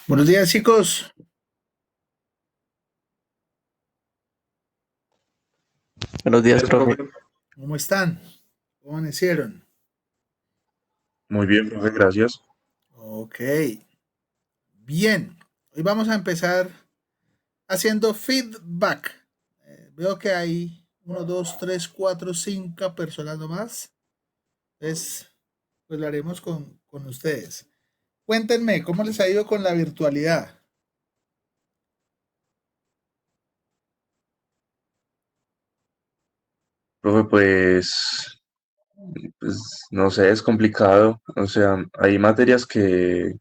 Buenos días, chicos. Buenos días, profe. ¿Cómo están? ¿Cómo amanecieron? Muy bien, profe, gracias. Ok, bien. Hoy vamos a empezar haciendo feedback. Veo que hay uno, dos, tres, cuatro, cinco personas nomás. Entonces, pues lo haremos con ustedes. Cuéntenme, ¿cómo les ha ido con la virtualidad? Profe, pues, no sé, es complicado. O sea, hay materias que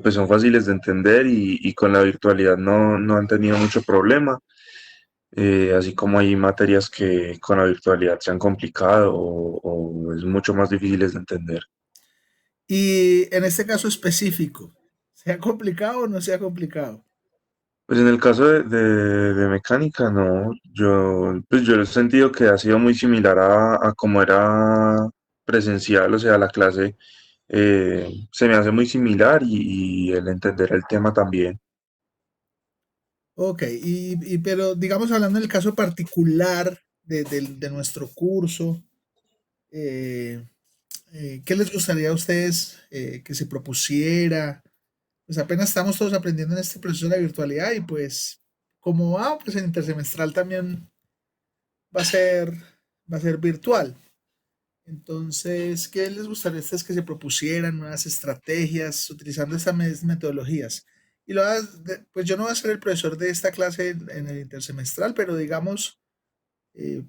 pues son fáciles de entender y con la virtualidad no han tenido mucho problema. Así como hay materias que con la virtualidad se han complicado o es mucho más difíciles de entender. Y en este caso específico, ¿se ha complicado o no se ha complicado? Pues en el caso de mecánica, no, yo he sentido que ha sido muy similar a como era presencial, o sea, la clase se me hace muy similar y el entender el tema también. Ok, pero digamos hablando del caso particular de nuestro curso, eh, ¿qué les gustaría a ustedes que se propusiera? Pues apenas estamos todos aprendiendo en este proceso de la virtualidad y pues como va, pues en intersemestral también va a ser, va a ser virtual. Entonces, ¿qué les gustaría a ustedes que se propusieran nuevas estrategias utilizando estas metodologías? Y pues yo no voy a ser el profesor de esta clase en el intersemestral, pero digamos,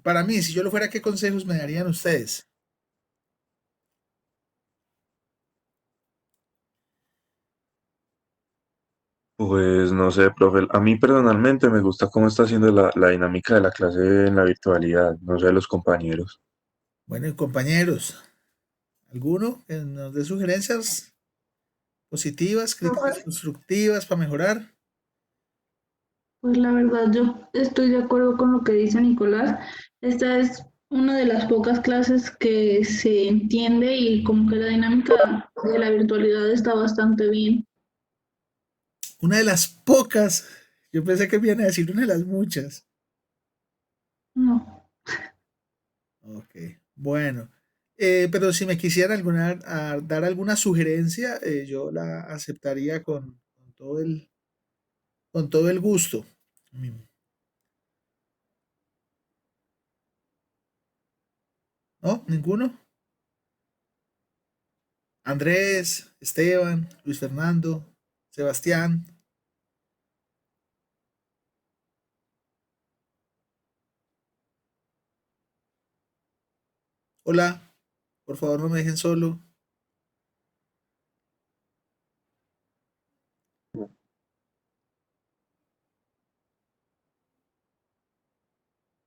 para mí, si yo lo fuera, ¿qué consejos me darían ustedes? Pues no sé, profe, a mí personalmente me gusta cómo está haciendo la dinámica de la clase en la virtualidad, no sé, los compañeros. Bueno, y compañeros, ¿alguno que nos dé sugerencias positivas, críticas Profe, constructivas para mejorar? pues la verdad yo estoy de acuerdo con lo que dice Nicolás. Esta es una de las pocas clases que se entiende y como que la dinámica de la virtualidad está bastante bien. Una de las pocas, yo pensé que me iban a decir una de las muchas. No, Ok, bueno. Pero si me quisieran dar alguna sugerencia, yo la aceptaría con todo el gusto. Mm. ¿No? ¿Ninguno? Andrés, Esteban, Luis Fernando, Sebastián. Hola, por favor no me dejen solo.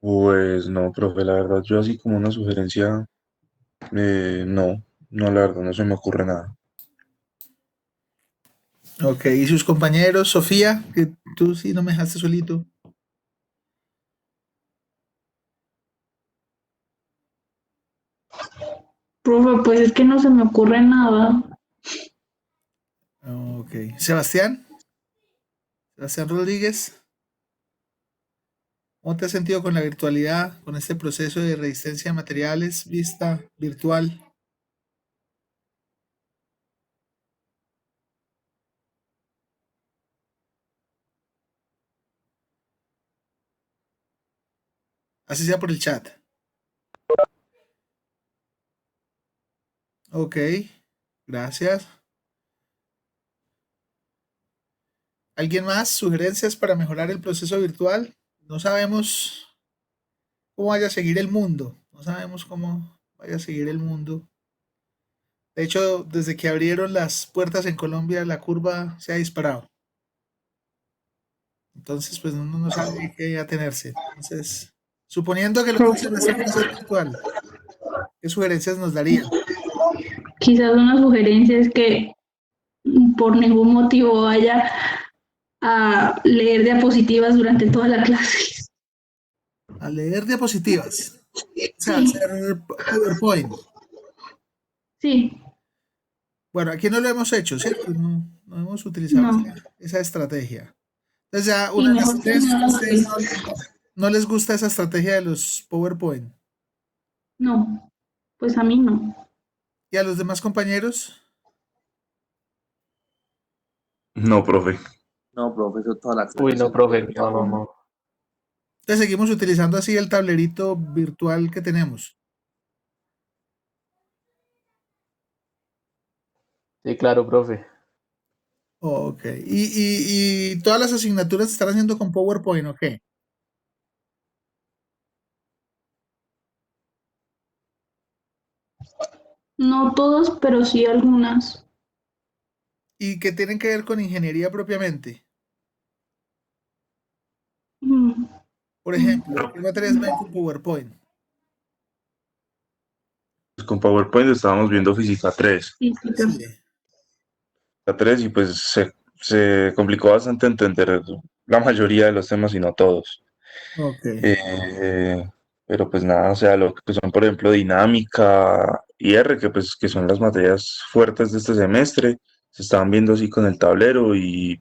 Pues no, profe, la verdad, yo así como una sugerencia, no, la verdad, no se me ocurre nada. Ok, y sus compañeros, Sofía, que tú sí no me dejaste solito. profe, pues es que no se me ocurre nada. Ok, Sebastián, Sebastián Rodríguez. ¿Cómo te has sentido con la virtualidad, con este proceso de resistencia a materiales, vista virtual? Así sea por el chat. Ok, gracias. ¿Alguien más? ¿Sugerencias para mejorar el proceso virtual? No sabemos cómo vaya a seguir el mundo. No sabemos cómo vaya a seguir el mundo. De hecho, desde que abrieron las puertas en Colombia, la curva se ha disparado. Entonces, pues uno no sabe qué atenerse. Entonces, suponiendo que lo Profe, próximo fuera a ser virtual, ¿qué sugerencias nos darían? quizás una sugerencia es que por ningún motivo vaya a leer diapositivas durante toda la clase. A leer diapositivas. O sea, Sí, hacer PowerPoint. sí, Bueno, aquí no lo hemos hecho, ¿cierto? No, no hemos utilizado No, esa estrategia. Entonces ya sí, una de las mejor estrategias que terminar las ustedes películas. no les gusta esa estrategia de los PowerPoint. No, pues a mí no. ¿Y a los demás compañeros? No, profe. No, profesor, toda la Uy, clase no, sin profe, no, no, PowerPoint. no. Entonces seguimos utilizando así el tablerito virtual que tenemos. Sí, claro, profe. Ok. ¿Y todas las asignaturas se están haciendo con PowerPoint, ok? No todos, pero sí algunas. ¿Y qué tienen que ver con ingeniería propiamente? Mm, Por mm, ejemplo, ¿qué materias ven con PowerPoint? Pues con PowerPoint estábamos viendo física 3. física. Sí. La 3 y pues se complicó bastante entender la mayoría de los temas y no todos. Ok. Eh, pero pues nada, o sea, lo que son, por ejemplo, dinámica y R, que pues que son las materias fuertes de este semestre, se estaban viendo así con el tablero y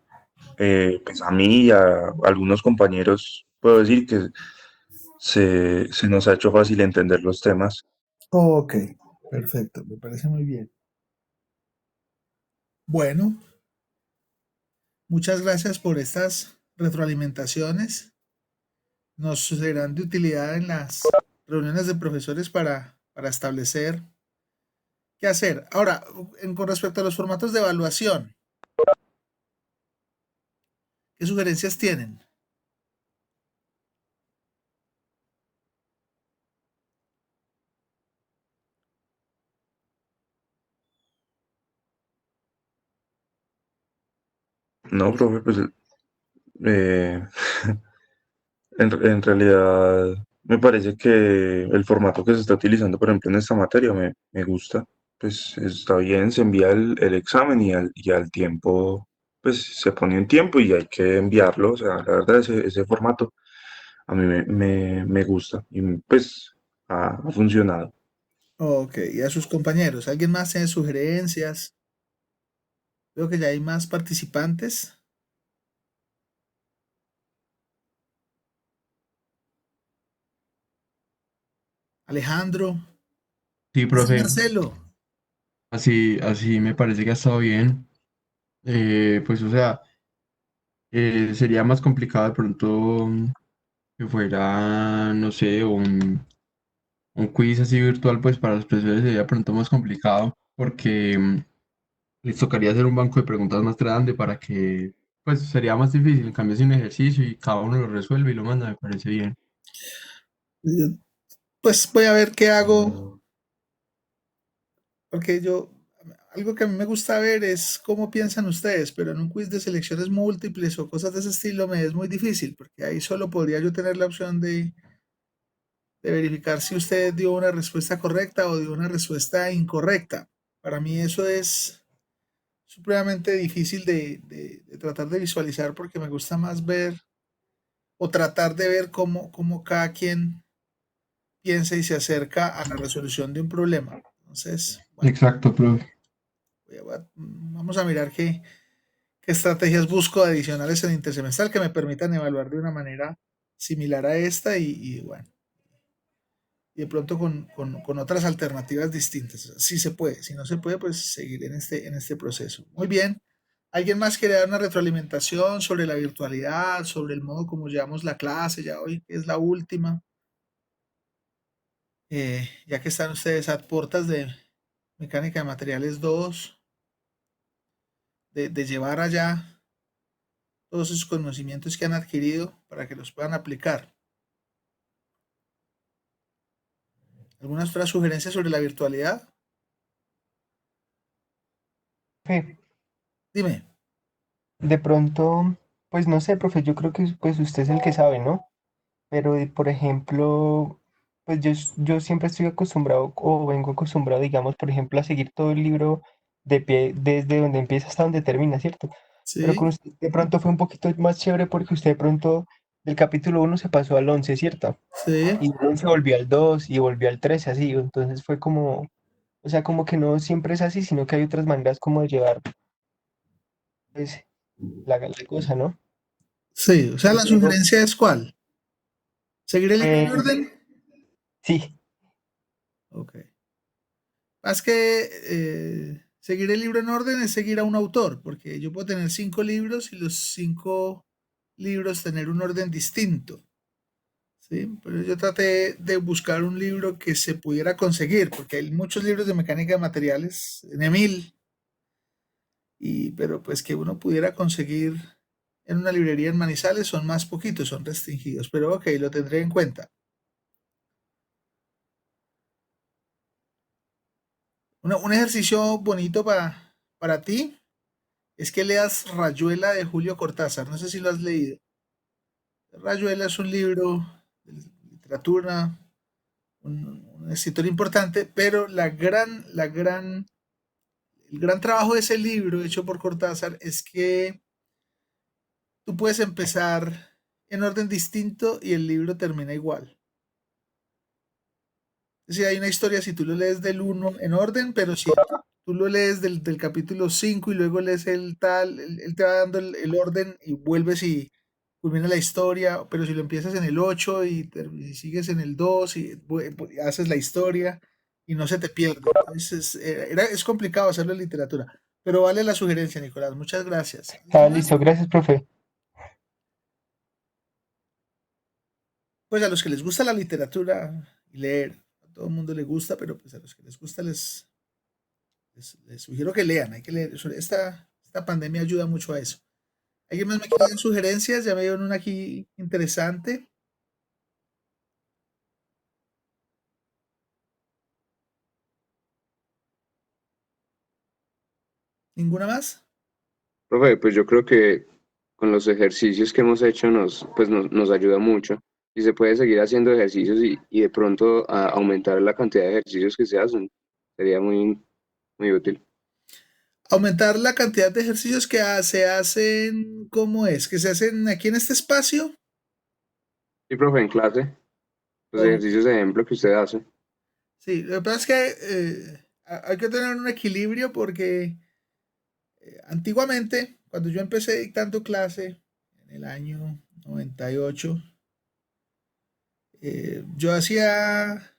pues a mí y a algunos compañeros puedo decir que se nos ha hecho fácil entender los temas. Ok. Perfecto, me parece muy bien. Bueno, muchas gracias por estas retroalimentaciones. Nos serán de utilidad en las reuniones de profesores para establecer qué hacer. Ahora, con respecto a los formatos de evaluación, ¿qué sugerencias tienen? No, profe, pues eh, en realidad me parece que el formato que se está utilizando, por ejemplo, en esta materia me gusta. Pues está bien, se envía el examen y al tiempo, pues se pone un tiempo y hay que enviarlo. O sea, la verdad, ese formato a mí me gusta y pues ha funcionado. Ok, y a sus compañeros, ¿alguien más tiene sugerencias? Veo que ya hay más participantes. Alejandro, Sí, ese profe, Marcelo. así me parece que ha estado bien. Pues, o sea, sería más complicado de pronto que fuera, no sé, un quiz así virtual, pues para los profesores sería de pronto más complicado porque les tocaría hacer un banco de preguntas más grande para que, pues sería más difícil. En cambio, es un ejercicio y cada uno lo resuelve y lo manda, me parece bien. Yo, pues voy a ver qué hago, porque algo que a mí me gusta ver es cómo piensan ustedes, pero en un quiz de selecciones múltiples o cosas de ese estilo me es muy difícil, porque ahí solo podría yo tener la opción de verificar si usted dio una respuesta correcta o dio una respuesta incorrecta. Para mí eso es supremamente difícil de tratar de visualizar porque me gusta más ver o tratar de ver cómo cada quien piensa y se acerca a la resolución de un problema. Entonces, bueno, Exacto, profe. vamos a mirar qué estrategias busco adicionales en intersemestral que me permitan evaluar de una manera similar a esta y bueno, y de pronto con otras alternativas distintas. Si se puede, si no se puede, pues seguir en este proceso. Muy bien. ¿Alguien más quiere dar una retroalimentación sobre la virtualidad, sobre el modo como llevamos la clase ya hoy, que es la última? Ya que están ustedes a puertas de Mecánica de Materiales 2, de llevar allá todos esos conocimientos que han adquirido para que los puedan aplicar. ¿Algunas otras sugerencias sobre la virtualidad? Profe, Dime. de pronto, pues no sé, profe, yo creo que pues usted es el que sabe, ¿no? Pero, por ejemplo, pues yo siempre estoy acostumbrado o vengo acostumbrado, digamos, por ejemplo, a seguir todo el libro de pie desde donde empieza hasta donde termina, ¿cierto? Pero con Sí, usted de pronto fue un poquito más chévere porque usted de pronto del capítulo 1 se pasó al 11, ¿cierto? sí. Y del 11 volvió al 2 y volvió al 13, así. Entonces fue como, o sea, como que no siempre es así, sino que hay otras maneras como de llevar. pues la cosa, ¿no? Sí, o sea, Y la luego, sugerencia es ¿cuál? ¿Seguir el libro en eh, orden? sí, Ok. Más que seguir el libro en orden es seguir a un autor, porque yo puedo tener 5 libros y los 5 libros tener un orden distinto, ¿sí? Pero yo traté de buscar un libro que se pudiera conseguir, porque hay muchos libros de mecánica de materiales en Emil, pero pues que uno pudiera conseguir en una librería en Manizales son más poquitos, son restringidos, pero ok, lo tendré en cuenta. Un ejercicio bonito para ti es que leas Rayuela de Julio Cortázar. No sé si lo has leído. Rayuela es un libro de literatura, un escritor importante, pero el gran trabajo de ese libro hecho por Cortázar es que tú puedes empezar en orden distinto y el libro termina igual. Es decir, hay una historia si tú lo lees del uno en orden, pero si tú lo lees del capítulo 5 y luego lees el tal, él te va dando el orden y vuelves y culmina la historia, pero si lo empiezas en el 8 y sigues en el 2 y haces la historia y no se te pierde. Entonces es complicado hacerlo en literatura, pero vale la sugerencia, Nicolás. Muchas gracias. ¿Algo más? listo, gracias, profe. Pues a los que les gusta la literatura y leer, a todo el mundo le gusta, pero pues a los que les gusta les sugiero que lean, hay que leer. Esta pandemia ayuda mucho a eso. ¿Alguien más me quiere dar sugerencias? Ya me dieron una aquí interesante. ¿Ninguna más? Profe, pues yo creo que con los ejercicios que hemos hecho nos ayuda mucho. Y se puede seguir haciendo ejercicios y de pronto aumentar la cantidad de ejercicios que se hacen. Sería muy útil. Aumentar la cantidad de ejercicios que se hacen, ¿cómo es? Que se hacen aquí en este espacio. Sí, profe, en clase, los O- ejercicios de ejemplo que usted hace. sí, lo que pasa es que hay que tener un equilibrio porque antiguamente, cuando yo empecé dictando clase en el año 98, yo hacía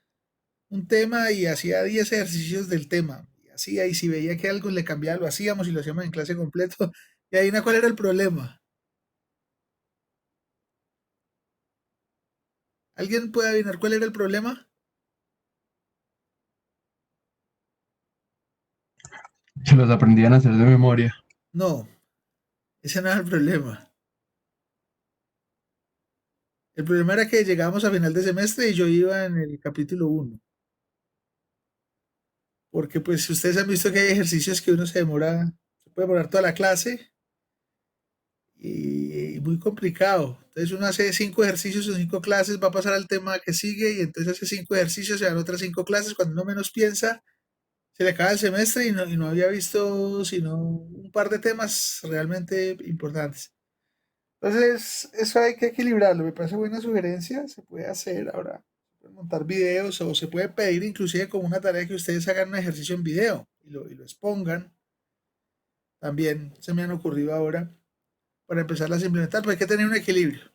un tema y hacía 10 ejercicios del tema. Y hacía, y si veía que algo le cambiaba, lo hacíamos y lo hacíamos en clase completo. Y ahí, ¿cuál era el problema? ¿Alguien puede adivinar cuál era el problema? Se los aprendían a hacer de memoria. No, ese no era el problema. El problema era que llegábamos a final de semestre y yo iba en el capítulo 1. Porque pues ustedes han visto que hay ejercicios que uno se puede demorar toda la clase y muy complicado. Entonces uno hace 5 ejercicios o 5 clases, va a pasar al tema que sigue y entonces hace 5 ejercicios, se dan otras 5 clases. Cuando uno menos piensa, se le acaba el semestre y no había visto sino un par de temas realmente importantes. Entonces, eso hay que equilibrarlo. Me parece buena sugerencia. Se puede hacer ahora. Se puede montar videos o se puede pedir inclusive como una tarea que ustedes hagan un ejercicio en video y lo expongan. También se me han ocurrido ahora para empezarlas a implementar, pero hay que tener un equilibrio.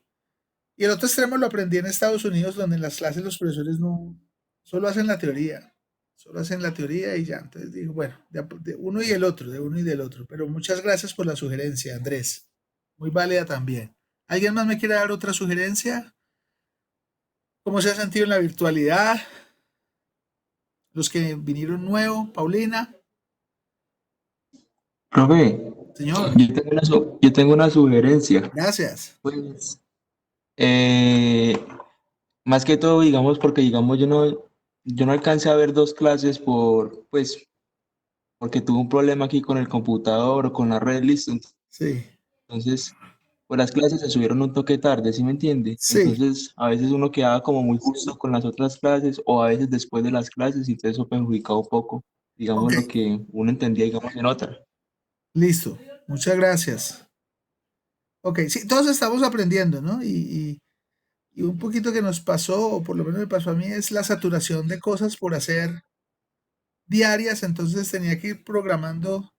Y el otro extremo lo aprendí en Estados Unidos, donde en las clases los profesores no solo hacen la teoría, solo hacen la teoría y ya. Entonces digo, bueno, de uno y el otro, de uno y del otro. Pero muchas gracias por la sugerencia, Andrés. Muy válida también. ¿Alguien más me quiere dar otra sugerencia? ¿Cómo se ha sentido en la virtualidad? Los que vinieron nuevo, Paulina, Profe, señor, yo tengo una sugerencia. gracias. Pues, eh, más que todo, digamos, porque digamos yo no alcancé a ver dos clases porque tuve un problema aquí con el computador o con la red, listo. Sí, Entonces, pues las clases se subieron un toque tarde, ¿sí me entiende? sí, Entonces, a veces uno quedaba como muy justo con las otras clases o a veces después de las clases y todo eso perjudicaba un poco, ok, digamos, lo que uno entendía, digamos, en otra. listo. Muchas gracias. Ok, sí, todos estamos aprendiendo, ¿no? Y un poquito que nos pasó, o por lo menos me pasó a mí, es la saturación de cosas por hacer diarias, entonces tenía que ir programando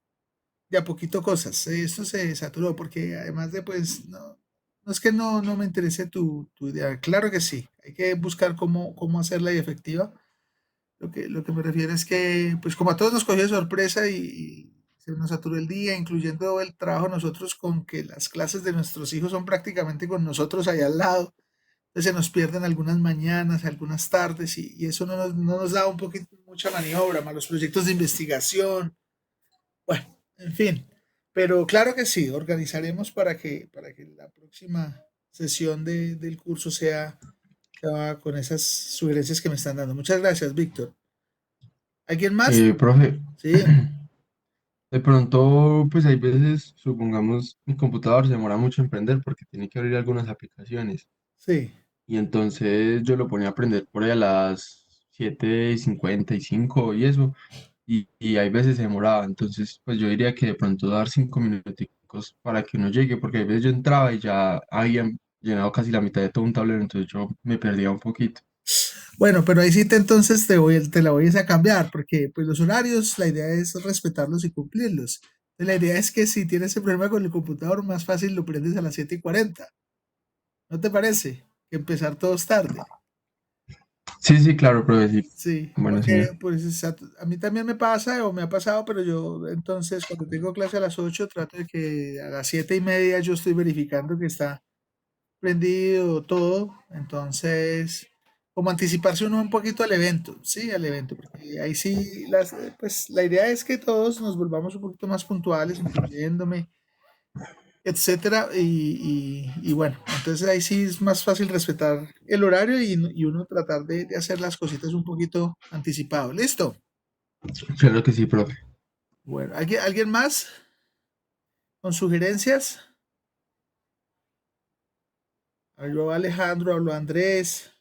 de a poquito cosas. Esto se saturó porque además de, pues, no es que no me interese tu idea. Claro que sí, hay que buscar cómo hacerla y efectiva. Lo que me refiero es que, pues como a todos nos cogió de sorpresa y se nos saturó el día, incluyendo el trabajo nosotros con que las clases de nuestros hijos son prácticamente con nosotros allá al lado. Entonces se nos pierden algunas mañanas, algunas tardes y eso no nos da un poquito mucha maniobra, más los proyectos de investigación. Bueno, en fin. Pero claro que sí, organizaremos para que la próxima sesión del curso sea con esas sugerencias que me están dando. Muchas gracias, Víctor. ¿Alguien más? Profe, Sí, de pronto, pues hay veces, supongamos, mi computador se demora mucho en prender porque tiene que abrir algunas aplicaciones. sí. Y entonces yo lo ponía a aprender por ahí a las 7:55 y eso. Y hay veces se demoraba. Entonces, pues yo diría que de pronto dar 5 minuticos para que uno llegue, porque hay veces yo entraba y ya habían llenado casi la mitad de todo un tablero, entonces yo me perdía un poquito. Bueno, pero ahí sí entonces te la voy a cambiar, porque pues los horarios, la idea es respetarlos y cumplirlos. Entonces, la idea es que si tienes ese problema con el computador, más fácil lo prendes a las 7:40. ¿No te parece? Que empezar todos tarde. Sí, sí, claro, profe, sí. Sí, Bueno, porque señor. pues a mí también me pasa o me ha pasado, pero yo entonces cuando tengo clase a las 8 trato de que a las 7:30 yo estoy verificando que está prendido todo. Entonces, como anticiparse uno un poquito al evento, sí, al evento, porque ahí sí, pues la idea es que todos nos volvamos un poquito más puntuales, incluyéndome, etcétera, y bueno, entonces ahí sí es más fácil respetar el horario y uno tratar de hacer las cositas un poquito anticipado. ¿Listo? Claro que sí, profe. Bueno, ¿alguien más con sugerencias? Habló Alejandro, habló Andrés,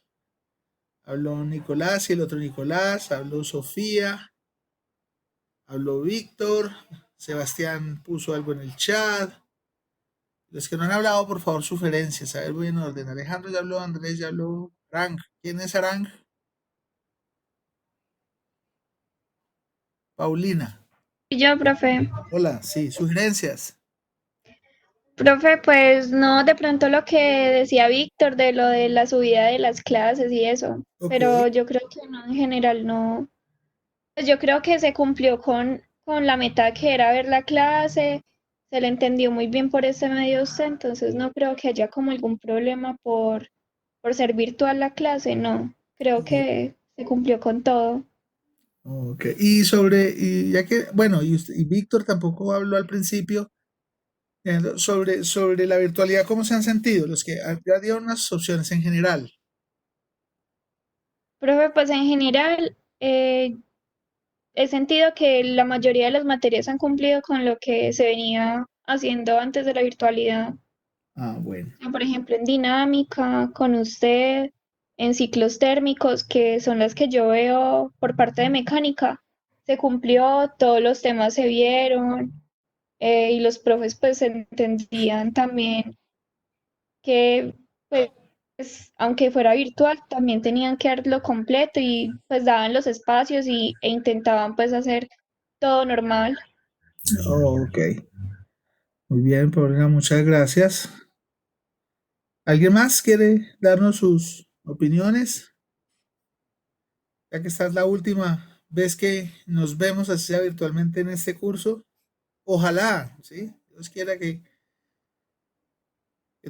habló Nicolás y el otro Nicolás, habló Sofía, habló Víctor, Sebastián puso algo en el chat. Los que no han hablado, por favor, sugerencias. A ver, voy en orden. Alejandro ya habló, Andrés ya habló, Arang. ¿Quién es Arang? Paulina. Y yo, profe. Hola, sí, sugerencias. Profe, pues no, de pronto lo que decía Víctor de lo de la subida de las clases y eso, Ok. pero yo creo que no, en general no. Pues yo creo que se cumplió con la meta que era ver la clase, se le entendió muy bien por ese medio a usted, entonces no creo que haya como algún problema por ser virtual la clase, no. Creo Oh, que se cumplió con todo. ok. Y ya que, bueno, y Víctor tampoco habló al principio, sobre la virtualidad, ¿cómo se han sentido? Los que ya dieron unas opciones en general. Profe, pues en general, he sentido que la mayoría de las materias han cumplido con lo que se venía haciendo antes de la virtualidad. Ah, bueno. Por ejemplo, en dinámica, con usted, en ciclos térmicos, que son las que yo veo por parte de mecánica, se cumplió, todos los temas se vieron, y los profes pues entendían también que pues aunque fuera virtual, también tenían que darlo completo y pues daban los espacios e intentaban pues hacer todo normal. Oh, ok. Muy bien, Paulina, muchas gracias. ¿Alguien más quiere darnos sus opiniones? Ya que esta es la última vez que nos vemos así sea virtualmente en este curso. Ojalá, ¿sí? Dios quiera que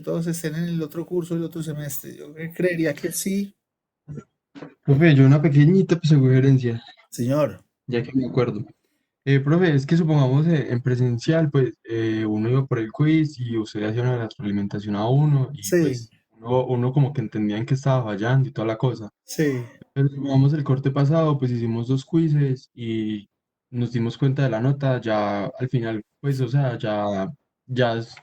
todos estén en el otro curso, el otro semestre. Yo creería que sí. Profe, yo una pequeñita pues, sugerencia, Señor. ya que me acuerdo. Profe, es que supongamos en presencial, pues uno iba por el quiz y usted hacía una retroalimentación a uno y Sí, pues uno como que entendía en qué estaba fallando y toda la cosa. sí. Pero supongamos el corte pasado, pues hicimos 2 quizzes y nos dimos cuenta de la nota, ya al final, pues o sea,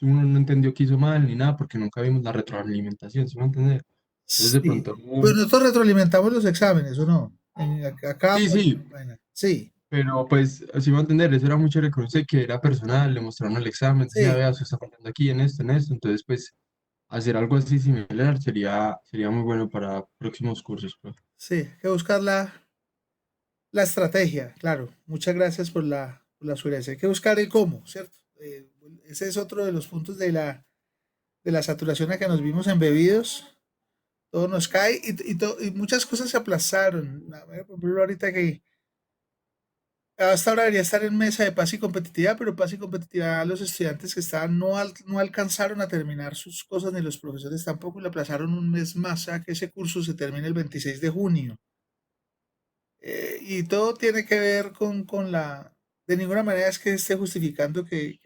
uno no entendió que hizo mal ni nada porque nunca vimos la retroalimentación, ¿sí me entiende? Entonces de Sí. pronto, Pues nosotros retroalimentamos los exámenes, ¿o no? Acá, sí, sí, bueno, sí, pero pues así va a entender, eso era mucho reconocer que era personal, le mostraron el examen, decía, sí, vea, usted está fallando aquí en esto, entonces pues hacer algo así similar sería muy bueno para próximos cursos, profe. sí. Hay que buscar la estrategia, claro. Muchas gracias por por la sugerencia. Hay que buscar el cómo, ¿cierto? Ese es otro de los puntos de la saturación a que nos vimos embebidos. Todo nos cae y muchas cosas se aplazaron. A ver, por ejemplo, ahorita que hasta ahora debería estar en mesa de paz y competitividad, pero paz y competitividad los estudiantes que estaban no alcanzaron a terminar sus cosas, ni los profesores tampoco, y le aplazaron un mes más, o sea que ese curso se termina el 26 de junio. Y todo tiene que ver con la... De ninguna manera es que esté justificando que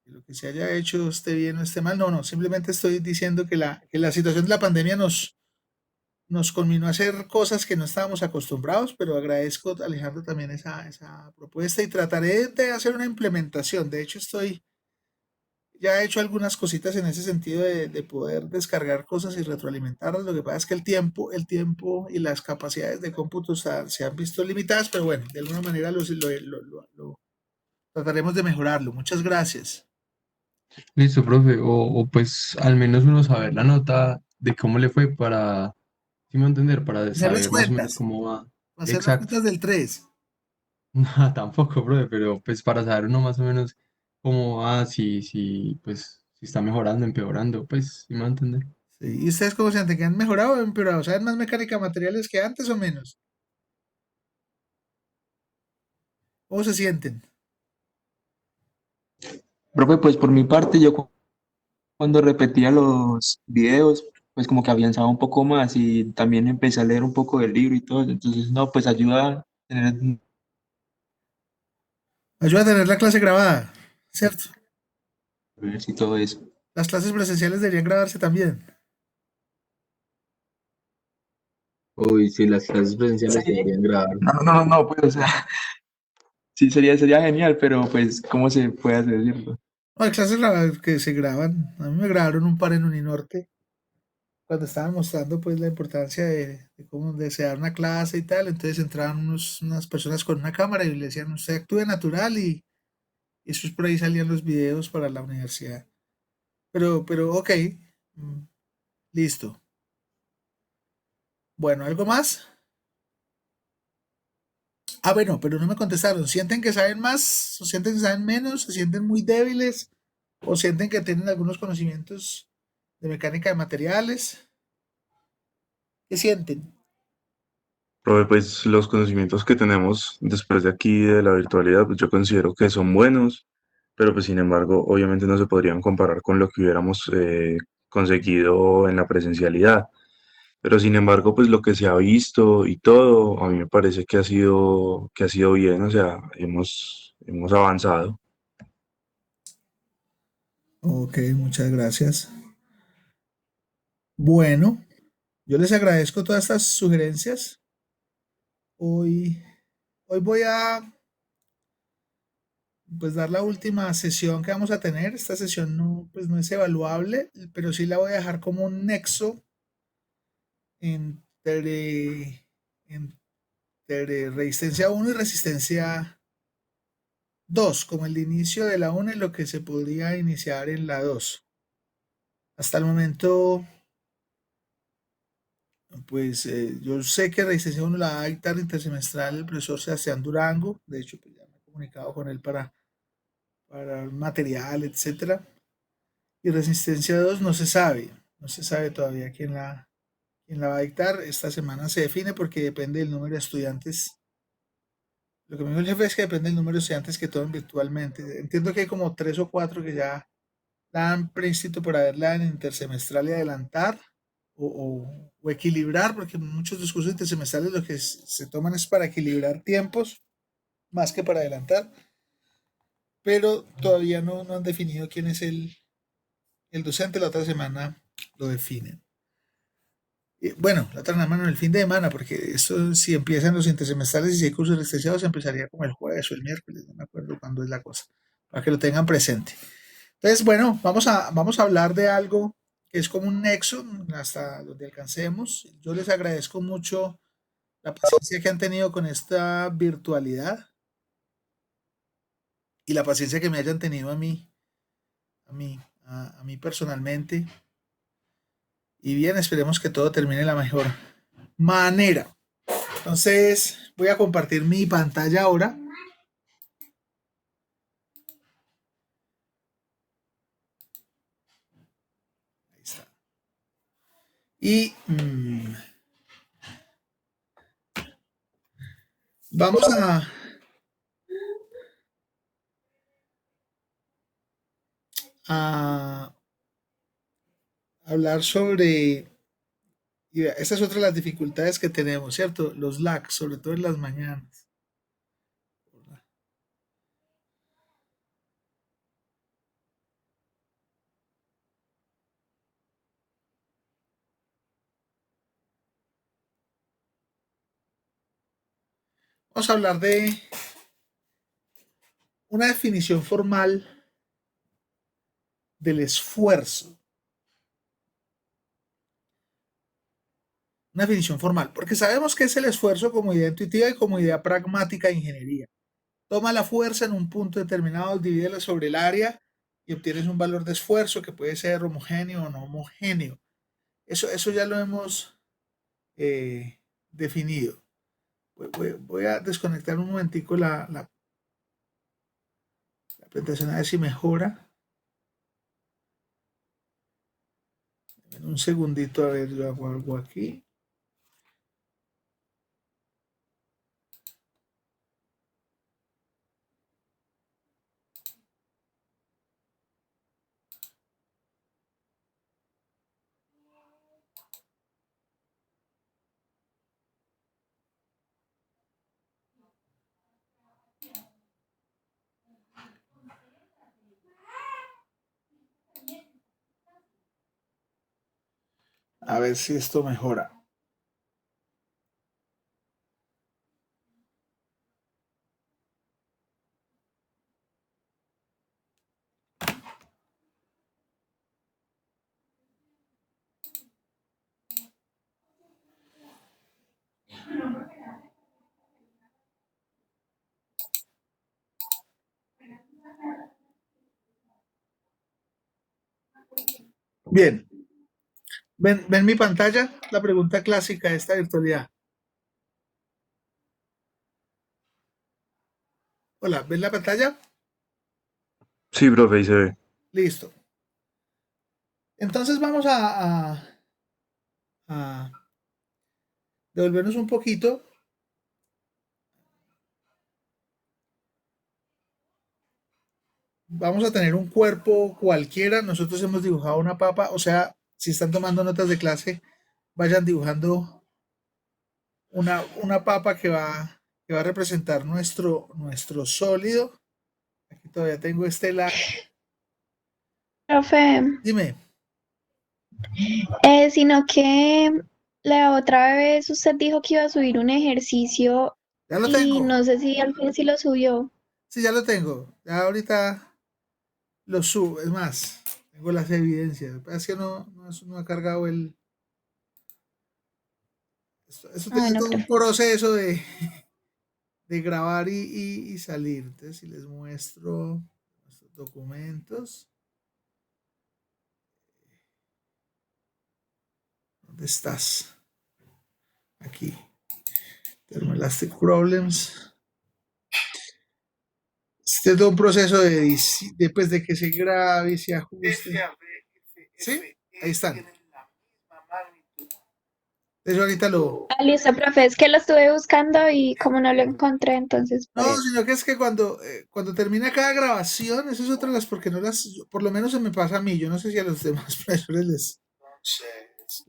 lo que se haya hecho esté bien o esté mal, no, no, simplemente estoy diciendo que la situación de la pandemia nos conminó a hacer cosas que no estábamos acostumbrados, pero agradezco, Alejandro, también esa propuesta y trataré de hacer una implementación. De hecho, ya he hecho algunas cositas en ese sentido de poder descargar cosas y retroalimentarlas. Lo que pasa es que el tiempo y las capacidades de cómputo se han visto limitadas, pero bueno, de alguna manera trataremos de mejorarlo. Muchas gracias. Listo, profe. O pues al menos uno saber la nota de cómo le fue para, ¿sí me va a entender? Para Hacer las saber más o menos cuentas, cómo va. hacer las Exacto. cuentas del 3. No, tampoco, profe, pero pues para saber uno más o menos cómo va, pues si está mejorando, empeorando, pues, ¿sí me va a entender? Sí. ¿Y ustedes cómo sienten? ¿Que han mejorado o empeorado? ¿Saben más mecánica de materiales que antes o menos? ¿Cómo se sienten? Profe, pues por mi parte, cuando repetía los videos, pues como que avanzaba un poco más y también empecé a leer un poco del libro y todo. Entonces, no, pues ayuda a tener Ayuda a tener la clase grabada, ¿cierto? y todo eso. Las clases presenciales deberían grabarse también. Uy, sí, las clases presenciales se deberían grabar. No, pues, o sea, sí sería genial, pero pues, ¿cómo se puede hacer, cierto? No, hay clases grabadas que se graban. A mí me grabaron un par en Uninorte cuando estaban mostrando pues la importancia de cómo desear una clase y tal. Entonces entraban unas personas con una cámara y le decían, usted actúe natural y eso es por ahí salían los videos para la universidad. Pero ok, mm, listo. Bueno, ¿algo más? Ah, bueno, pero no me contestaron. ¿Sienten que saben más? ¿O sienten que saben menos? ¿Se sienten muy débiles? ¿O sienten que tienen algunos conocimientos de mecánica de materiales? ¿Qué sienten? Profe, pues los conocimientos que tenemos después de aquí de la virtualidad, pues yo considero que son buenos, pero pues sin embargo, obviamente no se podrían comparar con lo que hubiéramos conseguido en la presencialidad. Pero sin embargo, pues lo que se ha visto y todo, a mí me parece que ha sido bien, o sea, hemos avanzado. Ok, muchas gracias. Bueno, yo les agradezco todas estas sugerencias. Hoy, hoy voy a pues dar la última sesión que vamos a tener. Esta sesión no, pues no es evaluable, pero sí la voy a dejar como un nexo entre, entre resistencia 1 y resistencia 2, como el inicio de la 1 y lo que se podría iniciar en la 2. Hasta el momento, pues yo sé que resistencia 1 la va a dictar intersemestral el profesor Sebastián Durango. De hecho, pues ya me he comunicado con él para el material, etcétera. Y resistencia 2 no se sabe todavía quién la va a dictar. Esta semana se define porque depende del número de estudiantes. Lo que me dijo el jefe es que depende del número de estudiantes que tomen virtualmente. Entiendo que hay como 3 o 4 que ya la han prescrito por haberla en intersemestral y adelantar o equilibrar, porque muchos de los cursos intersemestrales lo que se toman es para equilibrar tiempos más que para adelantar, pero todavía no han definido quién es el docente. La otra semana lo definen. Bueno, la otra semana, el fin de semana, porque esto si empiezan los intersemestrales y si hay cursos licenciados, empezaría como el jueves o el miércoles, no me acuerdo cuándo es la cosa, para que lo tengan presente. Entonces, bueno, vamos a hablar de algo que es como un nexo hasta donde alcancemos. Yo les agradezco mucho la paciencia que han tenido con esta virtualidad y la paciencia que me hayan tenido a mí personalmente. Y bien, esperemos que todo termine de la mejor manera. Entonces, voy a compartir mi pantalla ahora. Y vamos a hablar sobre, y vea, esa es otra de las dificultades que tenemos, ¿cierto? Los lags, sobre todo en las mañanas. Vamos a hablar de una definición formal del esfuerzo. Una definición formal, porque sabemos que es el esfuerzo como idea intuitiva y como idea pragmática de ingeniería. Toma la fuerza en un punto determinado, divídela sobre el área y obtienes un valor de esfuerzo que puede ser homogéneo o no homogéneo. Eso ya lo hemos definido. Voy a desconectar un momentico la presentación a ver si mejora. En un segundito, a ver, yo hago algo aquí. A ver si esto mejora. Bien, ¿ven mi pantalla? La pregunta clásica de esta virtualidad. Hola, ¿ven la pantalla? Sí, profe, ahí se ve. Listo. Entonces vamos a devolvernos un poquito. Vamos a tener un cuerpo cualquiera. Nosotros hemos dibujado una papa. O sea, si están tomando notas de clase, vayan dibujando una papa que va a representar nuestro sólido. Aquí todavía tengo este lag. Profe, Dime, sino que la otra vez usted dijo que iba a subir un ejercicio ya lo y tengo. no sé si al fin sí lo subió. Sí, ya lo tengo. Ya ahorita lo subo. Es más, tengo las evidencias. Es que no ha cargado el. Eso Ah, tiene bueno, todo un profe. proceso de grabar y salir. Entonces, si les muestro nuestros documentos, ¿dónde estás? Aquí. Thermoelastic Problems. Este es todo un proceso pues, de que se grabe y se ajuste. ¿Sí? Ahí están. Eso ahorita lo. Ah, listo, profe, es que lo estuve buscando y como no lo encontré, entonces por No, eso. sino que es que cuando termina cada grabación, eso es otra de las, porque no las, por lo menos se me pasa a mí, yo no sé si a los demás profesores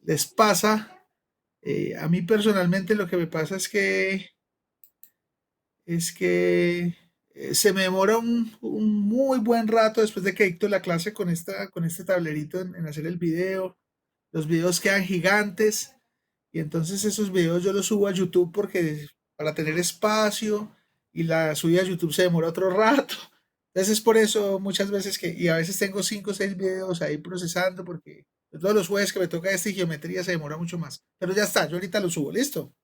les pasa. A mí personalmente lo que me pasa es que se me demora un muy buen rato después de que dicto la clase con este tablerito en hacer el video. Los videos quedan gigantes y entonces esos videos yo los subo a YouTube porque para tener espacio y la subida a YouTube se demora otro rato. Entonces es por eso muchas veces y a veces tengo 5 o 6 videos ahí procesando porque todos los jueves que me toca esta geometría se demora mucho más. Pero ya está, yo ahorita lo subo, listo.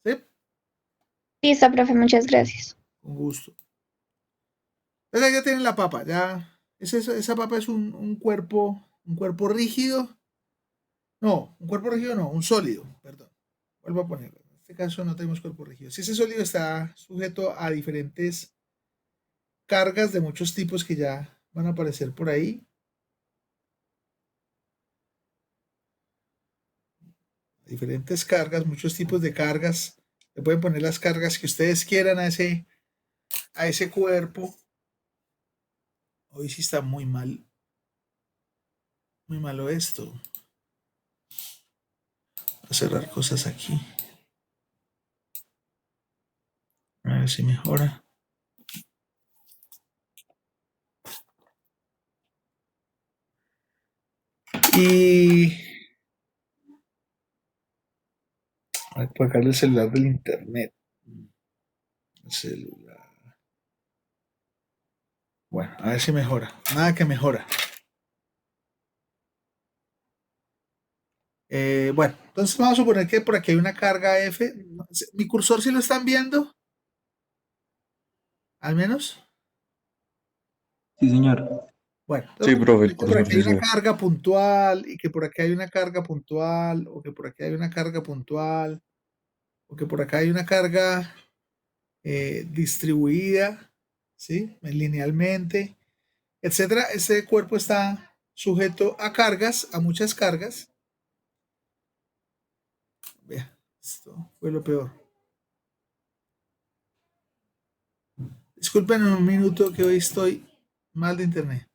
¿Sí? Listo, profe, muchas gracias. Con gusto. Entonces ya tienen la papa, ya. Esa papa es un cuerpo rígido. No, un cuerpo rígido no, un sólido, perdón. Vuelvo a ponerlo. En este caso no tenemos cuerpo rígido. Si ese sólido está sujeto a diferentes cargas de muchos tipos que ya van a aparecer por ahí. diferentes cargas, muchos tipos de cargas. Le pueden poner las cargas que ustedes quieran a ese cuerpo. Hoy sí está muy mal, muy malo esto. Voy a cerrar cosas aquí. A ver si mejora. Y a apagar el celular del internet. El celular. Bueno, a ver si mejora. Nada que mejora. Bueno, entonces vamos a suponer que por aquí hay una carga F. ¿Mi cursor sí lo están viendo? ¿Al menos? Sí, señor. Bueno, Sí, entonces profe, el que por cursor aquí hay sí una se ve. carga puntual y que por aquí hay una carga puntual o que por aquí hay una carga puntual o que por acá hay una carga distribuida, ¿sí? Linealmente, etcétera. Este cuerpo está sujeto a cargas, a muchas cargas. Vea, esto fue lo peor. Disculpen un minuto que hoy estoy mal de internet.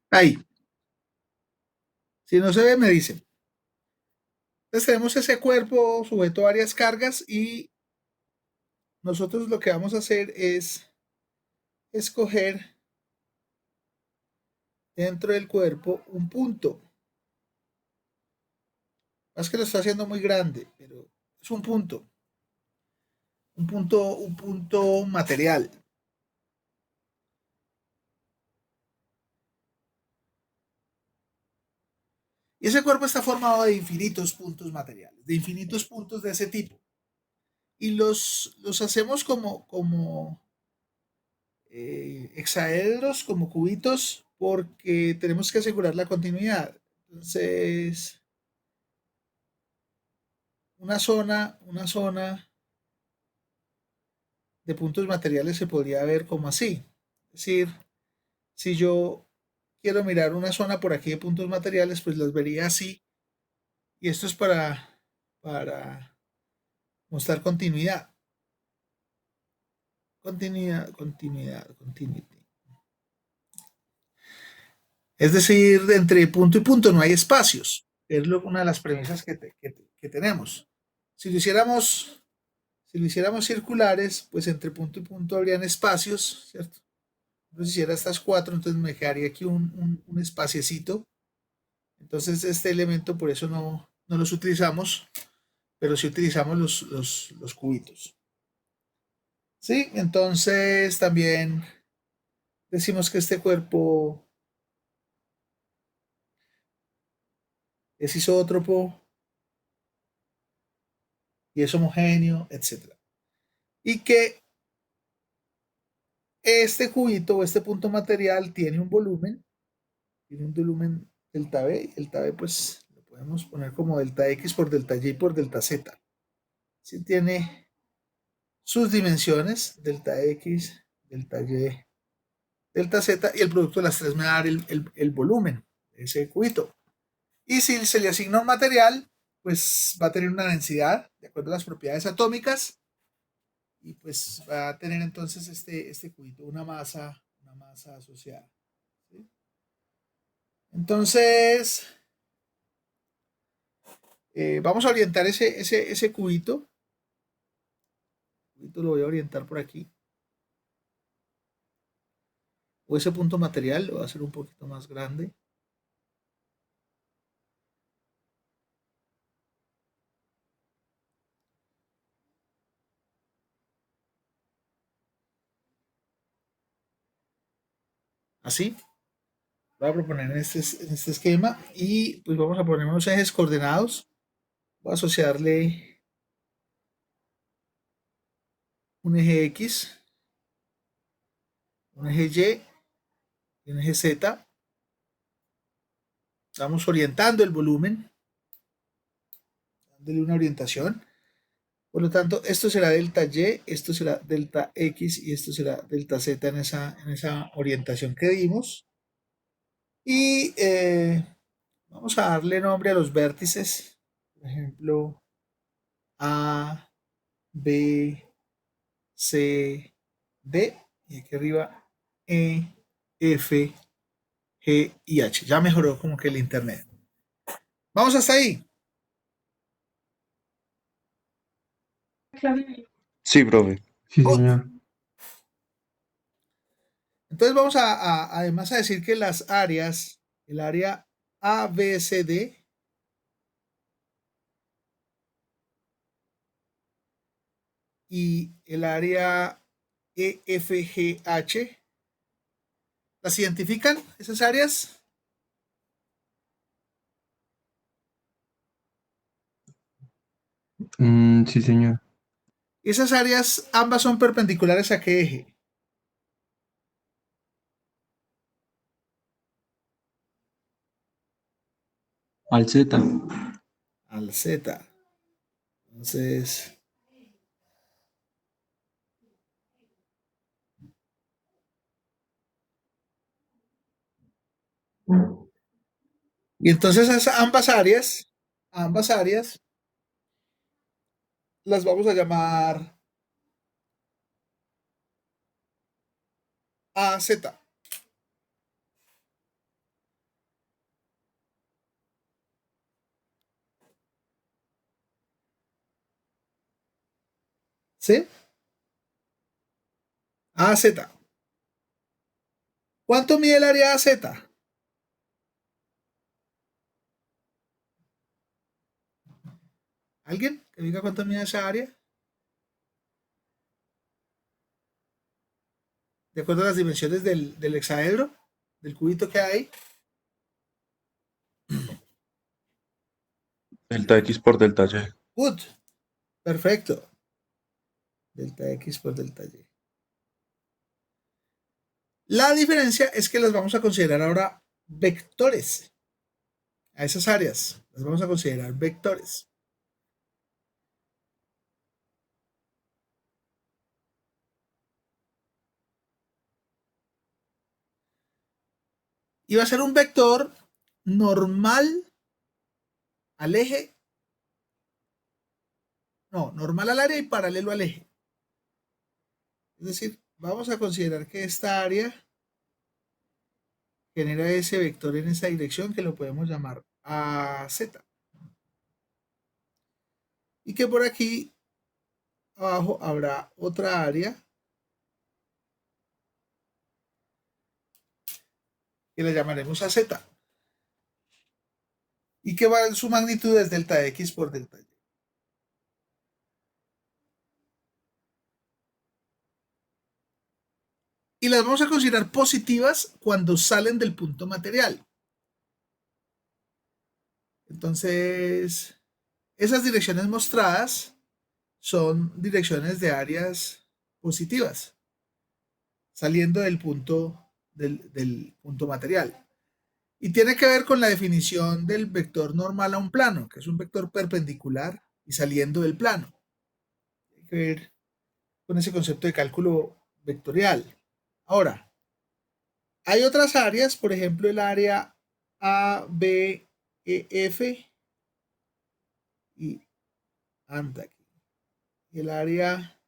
Ahí, si no se ve, me dicen. Entonces tenemos ese cuerpo sujeto a varias cargas y nosotros lo que vamos a hacer es escoger dentro del cuerpo un punto. No es que lo está haciendo muy grande, pero es un punto material. Y ese cuerpo está formado de infinitos puntos materiales, de infinitos puntos de ese tipo. Y los hacemos como hexaedros, como cubitos, porque tenemos que asegurar la continuidad. Entonces, una zona de puntos materiales se podría ver como así. Es decir, si yo quiero mirar una zona por aquí de puntos materiales, pues las vería así. Y esto es para mostrar continuidad. Continuity. Es decir, entre punto y punto no hay espacios. Es una de las premisas que tenemos. Si lo hiciéramos, si lo hiciéramos circulares, pues entre punto y punto habrían espacios, ¿cierto? Entonces, si hiciera estas cuatro, entonces me quedaría aquí un espaciecito. Entonces, este elemento, por eso no los utilizamos, pero sí utilizamos los cubitos. ¿Sí? Entonces, también decimos que este cuerpo es isótropo y es homogéneo, etcétera. Y que este cubito o este punto material tiene un volumen delta V, y delta V pues lo podemos poner como delta X por delta Y por delta Z. Si tiene sus dimensiones, delta X, delta Y, delta Z, y el producto de las tres me va a dar el volumen de ese cubito. Y si se le asigna un material, pues va a tener una densidad de acuerdo a las propiedades atómicas y pues va a tener entonces este cubito una masa asociada. ¿Sí? Entonces, vamos a orientar ese cubito. El cubito lo voy a orientar por aquí. O ese punto material lo voy a hacer un poquito más grande. Así. Voy a proponer en este esquema y pues vamos a poner unos ejes coordenados. Voy a asociarle un eje X, un eje Y y un eje Z. Estamos orientando el volumen, dándole una orientación. Por lo tanto, esto será delta Y, esto será delta X y esto será delta Z en esa orientación que dimos. Y vamos a darle nombre a los vértices. Por ejemplo, A, B, C, D. Y aquí arriba E, F, G y H. Ya mejoró como que el internet. Vamos hasta ahí. Sí, profe. Sí, Good. señor. Entonces vamos además a decir que las áreas, el área A, B, C, D, y el área E, F, G, H, ¿las identifican esas áreas? Sí, señor. Esas áreas ambas son perpendiculares a qué eje? Al Z. Al Z. Entonces, y entonces ambas áreas las vamos a llamar AZ. ¿Sí? AZ. ¿Cuánto mide el área AZ? ¿Alguien que diga cuánto mide esa área? De acuerdo a las dimensiones del hexaedro, del cubito que hay. Delta X por delta Y. Good. Perfecto. Delta X por delta Y. La diferencia es que las vamos a considerar ahora vectores. A esas áreas las vamos a considerar vectores. Y va a ser un vector normal al eje. No, normal al área y paralelo al eje. Es decir, vamos a considerar que esta área genera ese vector en esa dirección que lo podemos llamar AZ. Y que por aquí abajo habrá otra área que la llamaremos AZ. Y que su magnitud es delta X por delta Y. Y las vamos a considerar positivas cuando salen del punto material. Entonces, esas direcciones mostradas son direcciones de áreas positivas, saliendo del punto material. Y tiene que ver con la definición del vector normal a un plano, que es un vector perpendicular y saliendo del plano. Tiene que ver con ese concepto de cálculo vectorial. Ahora, hay otras áreas, por ejemplo, el área A, B, E, F y anda aquí. El área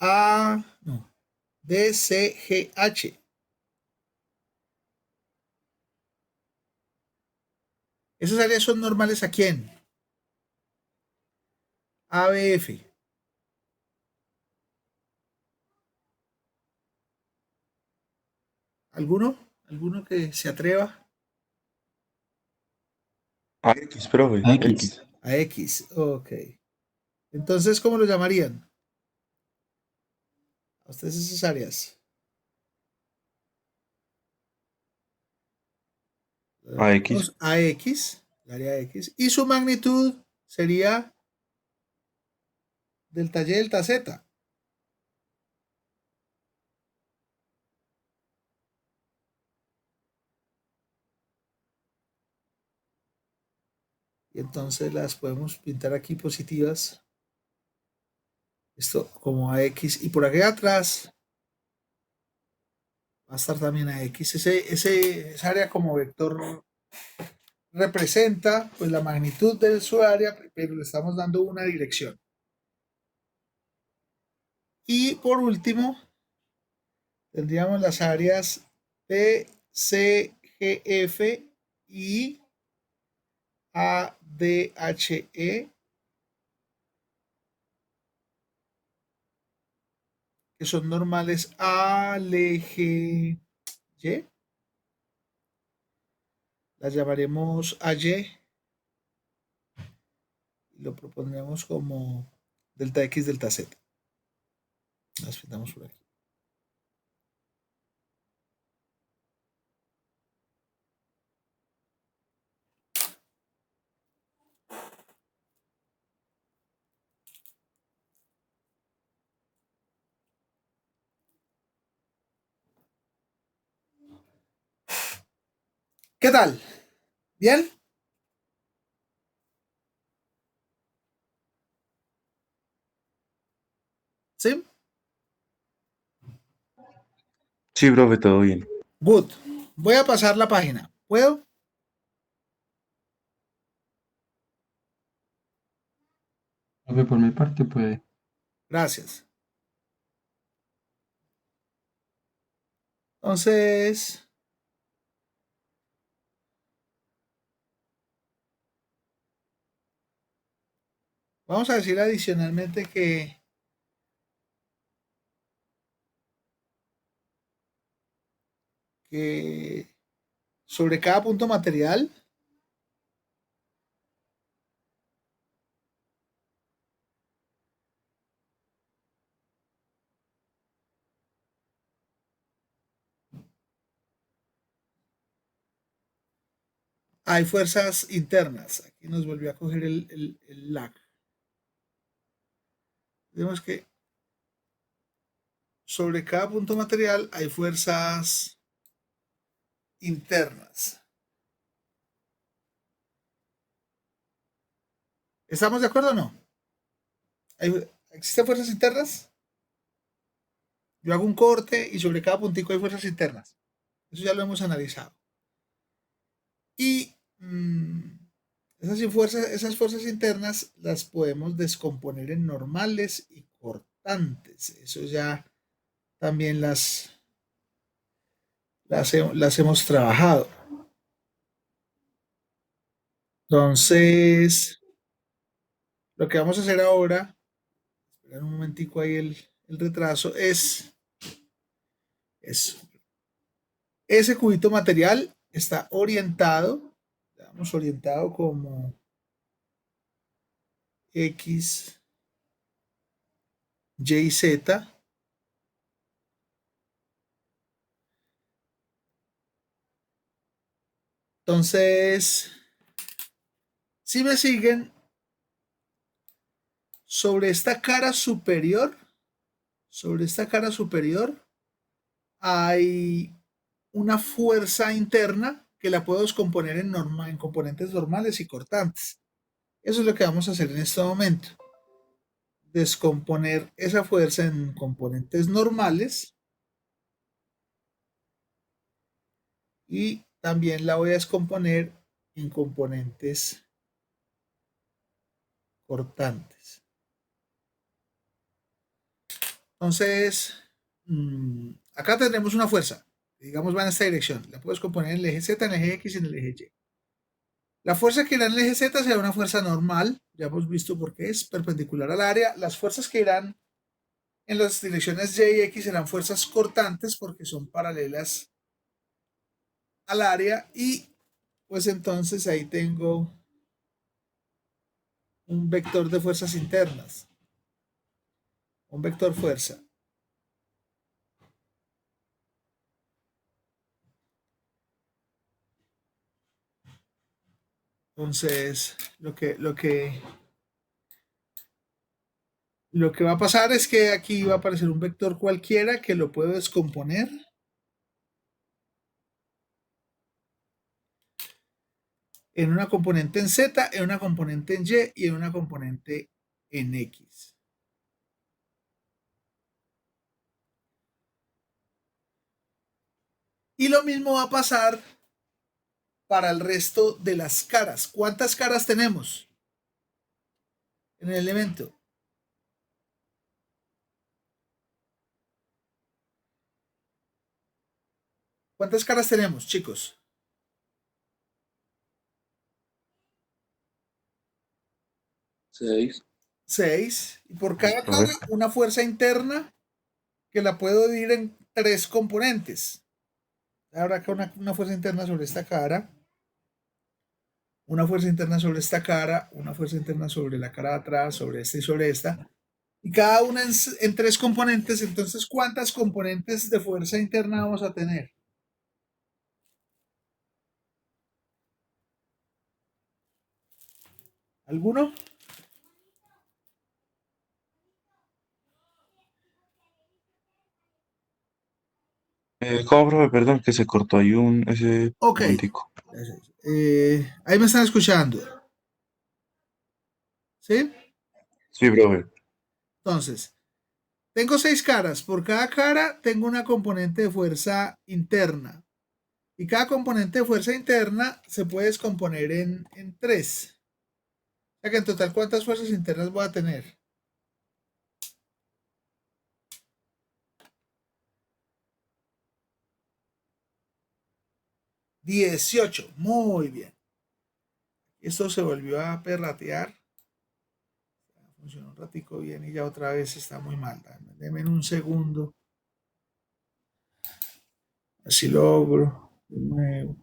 A, no, D, C, G, H. ¿Esas áreas son normales a quién? ABF. ¿Alguno? ¿Alguno que se atreva? AX, profe, X. X. A X, ok. Entonces, ¿cómo lo llamarían? A ustedes esas áreas. AX. A X, el área X. Y su magnitud sería delta Y, delta Z. Y entonces las podemos pintar aquí positivas. Esto como AX. Y por aquí atrás va a estar también AX. Esa área como vector representa pues la magnitud de su área, pero le estamos dando una dirección. Y por último, tendríamos las áreas T, C, G, F y A, D, H, E, que son normales al eje Y. Las llamaremos AY y lo propondremos como delta X, delta Z. Las pintamos por aquí. ¿Qué tal? ¿Bien? ¿Sí? Sí, profe, todo bien. Good. Voy a pasar la página. ¿Puedo? Profe, por mi parte puede. Gracias. Entonces, vamos a decir adicionalmente que sobre cada punto material hay fuerzas internas. Aquí nos volvió a coger el lag. Vemos que sobre cada punto material hay fuerzas internas. ¿Estamos de acuerdo o no? ¿Existen fuerzas internas? Yo hago un corte y sobre cada puntico hay fuerzas internas. Eso ya lo hemos analizado. Y esas fuerzas internas las podemos descomponer en normales y cortantes. Eso ya también las hemos trabajado. Entonces, lo que vamos a hacer ahora, esperar un momentico ahí el retraso, es eso. Ese cubito material está orientado, digamos, orientado como X, Y, Z. Entonces, si me siguen, sobre esta cara superior, hay una fuerza interna que la puedo descomponer en componentes normales y cortantes. Eso es lo que vamos a hacer en este momento. Descomponer esa fuerza en componentes normales y también la voy a descomponer en componentes cortantes. Entonces, acá tendremos una fuerza, digamos va en esta dirección. La puedes componer en el eje Z, en el eje X y en el eje Y. La fuerza que irá en el eje Z será una fuerza normal, ya hemos visto por qué es perpendicular al área. Las fuerzas que irán en las direcciones Y y X serán fuerzas cortantes porque son paralelas al área y pues entonces ahí tengo un vector de fuerzas internas, un vector fuerza. Entonces, lo que va a pasar es que aquí va a aparecer un vector cualquiera que lo puedo descomponer en una componente en Z, en una componente en Y y en una componente en X. Y lo mismo va a pasar para el resto de las caras. ¿Cuántas caras tenemos en el elemento? ¿Cuántas caras tenemos, chicos? 6. 6. Y por cada Profe. cara, una fuerza interna que la puedo dividir en 3 componentes. Habrá acá una fuerza interna sobre esta cara, una fuerza interna sobre esta cara, una fuerza interna sobre la cara de atrás, sobre esta y sobre esta. Y cada una en 3 componentes. Entonces, ¿cuántas componentes de fuerza interna vamos a tener? ¿Alguno? ¿Cómo, profe? Perdón, que se cortó ahí ese Ok. momentico. Ahí me están escuchando. ¿Sí? Sí, profe. Entonces, tengo 6 caras. Por cada cara tengo una componente de fuerza interna. Y cada componente de fuerza interna se puede descomponer en 3. O sea que en total, ¿cuántas fuerzas internas voy a tener? 18. Muy bien. Esto se volvió a perratear. Funcionó un ratico bien y ya otra vez está muy mal. Denme un segundo. Así logro. De nuevo.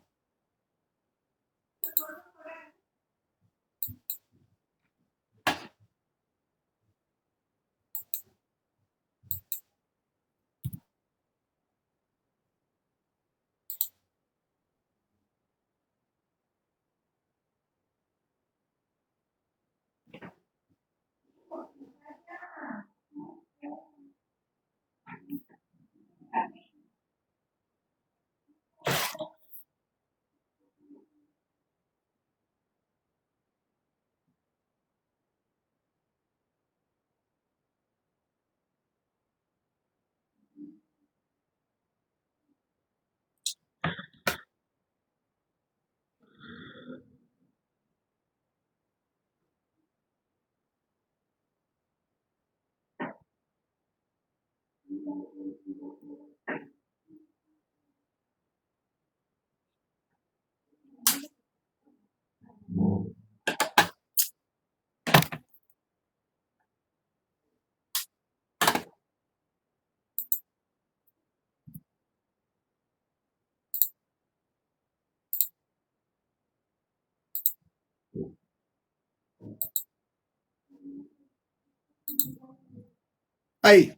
Ahí.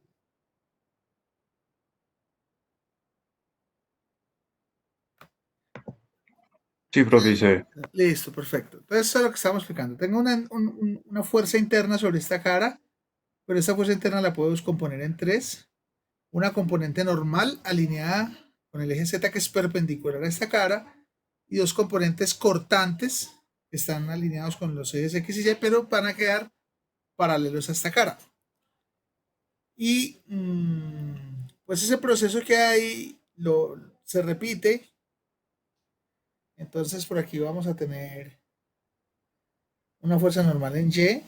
Sí, profe, sí. Listo, perfecto. Entonces, eso es lo que estamos explicando. Tengo una fuerza interna sobre esta cara, pero esta fuerza interna la puedo descomponer en 3. Una componente normal alineada con el eje Z que es perpendicular a esta cara y 2 componentes cortantes que están alineados con los ejes X y Y, pero van a quedar paralelos a esta cara. Y pues ese proceso que hay se repite. Entonces por aquí vamos a tener una fuerza normal en Y.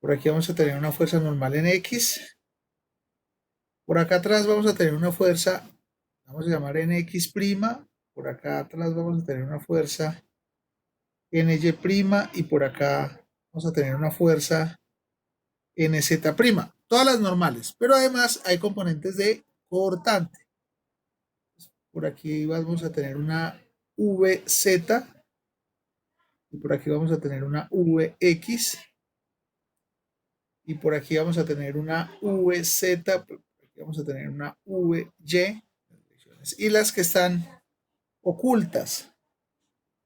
Por aquí vamos a tener una fuerza normal en X. Por acá atrás vamos a tener una fuerza, vamos a llamar en X'. por acá atrás vamos a tener una fuerza NY' y por acá vamos a tener una fuerza NZ', todas las normales, pero además hay componentes de cortante. Por aquí vamos a tener una VZ y por aquí vamos a tener una VX y por aquí vamos a tener una VZ, por aquí vamos a tener una VY y las que están ocultas.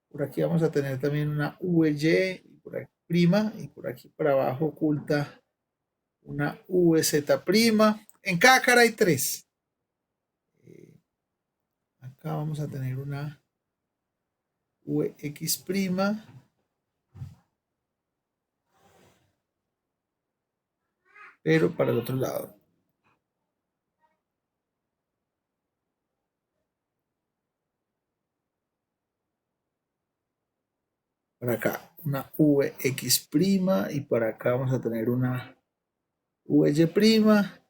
Por aquí vamos a tener también una VY y por aquí prima y por aquí para abajo oculta una VZ'. En cada cara hay 3. Acá vamos a tener una VX', pero para el otro lado. Para acá una VX' y para acá vamos a tener una VY'.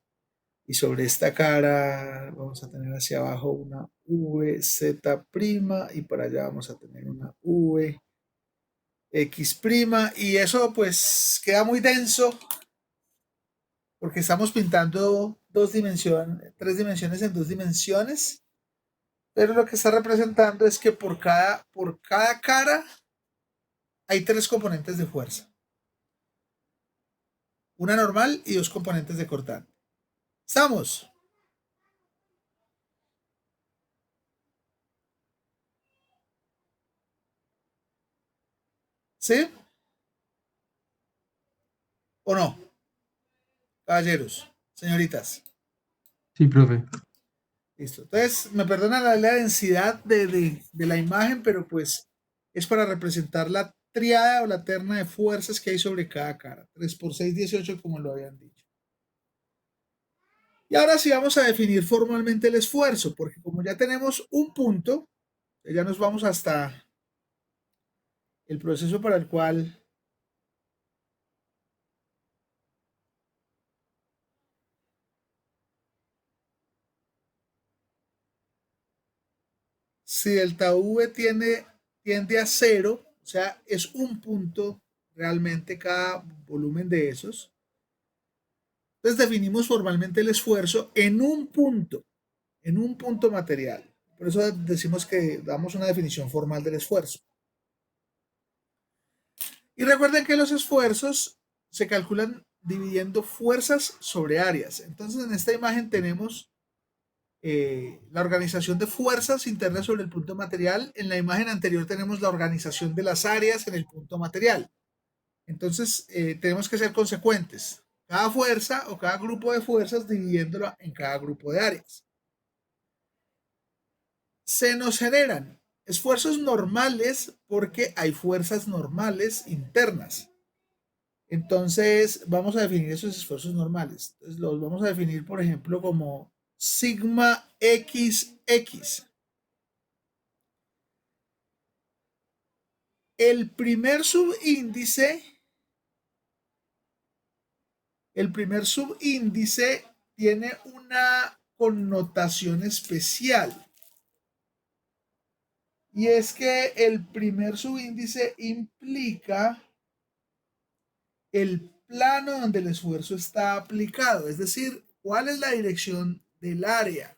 Y sobre esta cara vamos a tener hacia abajo una VZ' y para allá vamos a tener una VX'. Y eso pues queda muy denso porque estamos pintando 3 dimensiones en 2 dimensiones. Pero lo que está representando es que por cada cara hay 3 componentes de fuerza. Una normal y 2 componentes de cortante. ¿Estamos? ¿Sí? ¿O no? Caballeros, señoritas. Sí, profe. Listo. Entonces, me perdonan la densidad de la imagen, pero pues es para representar la triada o la terna de fuerzas que hay sobre cada cara. 3 por 6, 18, como lo habían dicho. Y ahora sí vamos a definir formalmente el esfuerzo, porque como ya tenemos un punto, ya nos vamos hasta el proceso para el cual si delta V tiende a 0, o sea, es un punto realmente cada volumen de esos. Entonces definimos formalmente el esfuerzo en un punto material. Por eso decimos que damos una definición formal del esfuerzo. Y recuerden que los esfuerzos se calculan dividiendo fuerzas sobre áreas. Entonces en esta imagen tenemos la organización de fuerzas internas sobre el punto material. En la imagen anterior tenemos la organización de las áreas en el punto material. Entonces tenemos que ser consecuentes. Cada fuerza o cada grupo de fuerzas dividiéndolo en cada grupo de áreas. Se nos generan esfuerzos normales porque hay fuerzas normales internas. Entonces vamos a definir esos esfuerzos normales. Entonces, los vamos a definir, por ejemplo, como sigma XX. El primer subíndice tiene una connotación especial. Y es que el primer subíndice implica el plano donde el esfuerzo está aplicado, es decir, cuál es la dirección del área,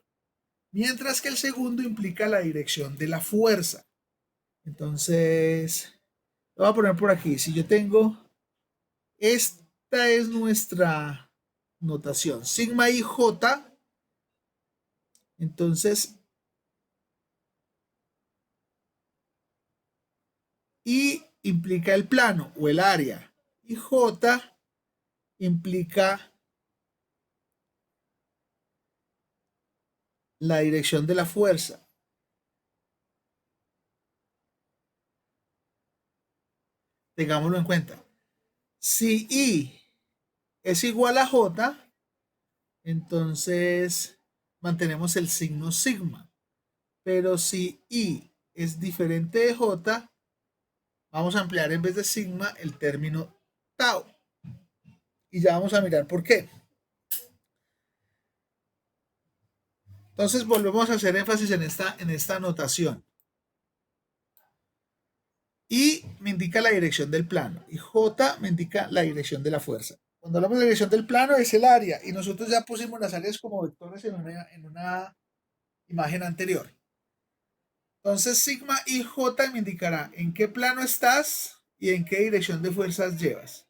mientras que el segundo implica la dirección de la fuerza. Entonces, lo voy a poner por aquí. Si yo tengo, esta es nuestra notación, sigma IJ, entonces, I implica el plano o el área, y J implica la dirección de la fuerza. Tengámoslo en cuenta. Si I es igual a J, entonces mantenemos el signo sigma. Pero si I es diferente de J, vamos a emplear en vez de sigma el término tau. Y ya vamos a mirar por qué. Entonces volvemos a hacer énfasis en esta notación. I me indica la dirección del plano y J me indica la dirección de la fuerza. Cuando hablamos de la dirección del plano es el área y nosotros ya pusimos las áreas como vectores en una imagen anterior. Entonces sigma IJ me indicará en qué plano estás y en qué dirección de fuerzas llevas.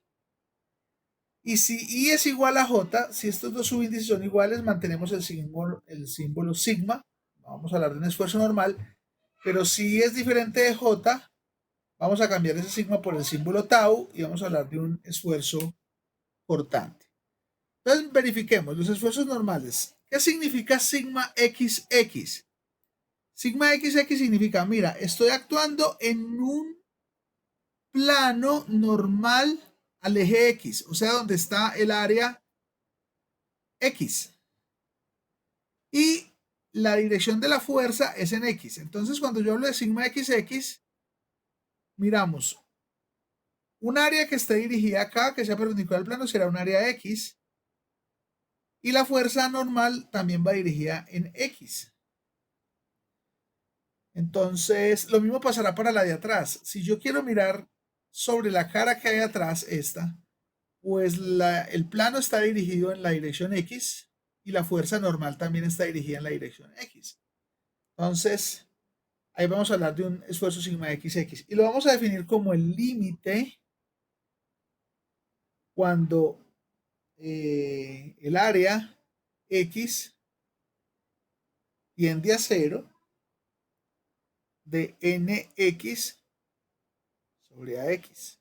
Y si I es igual a J, si estos dos subíndices son iguales, mantenemos el símbolo sigma. Vamos a hablar de un esfuerzo normal. Pero si I es diferente de J, vamos a cambiar ese sigma por el símbolo tau y vamos a hablar de un esfuerzo cortante. Entonces verifiquemos los esfuerzos normales. ¿Qué significa sigma XX? Sigma XX significa, mira, estoy actuando en un plano normal al eje X, o sea, donde está el área X. Y la dirección de la fuerza es en X. Entonces, cuando yo hablo de sigma XX, miramos, un área que esté dirigida acá, que sea perpendicular al plano, será un área X. Y la fuerza normal también va dirigida en X. Entonces, lo mismo pasará para la de atrás. Si yo quiero mirar sobre la cara que hay atrás, esta, pues el plano está dirigido en la dirección X y la fuerza normal también está dirigida en la dirección X. Entonces, ahí vamos a hablar de un esfuerzo sigma XX y lo vamos a definir como el límite cuando el área X tiende a 0 de nx sobre ax.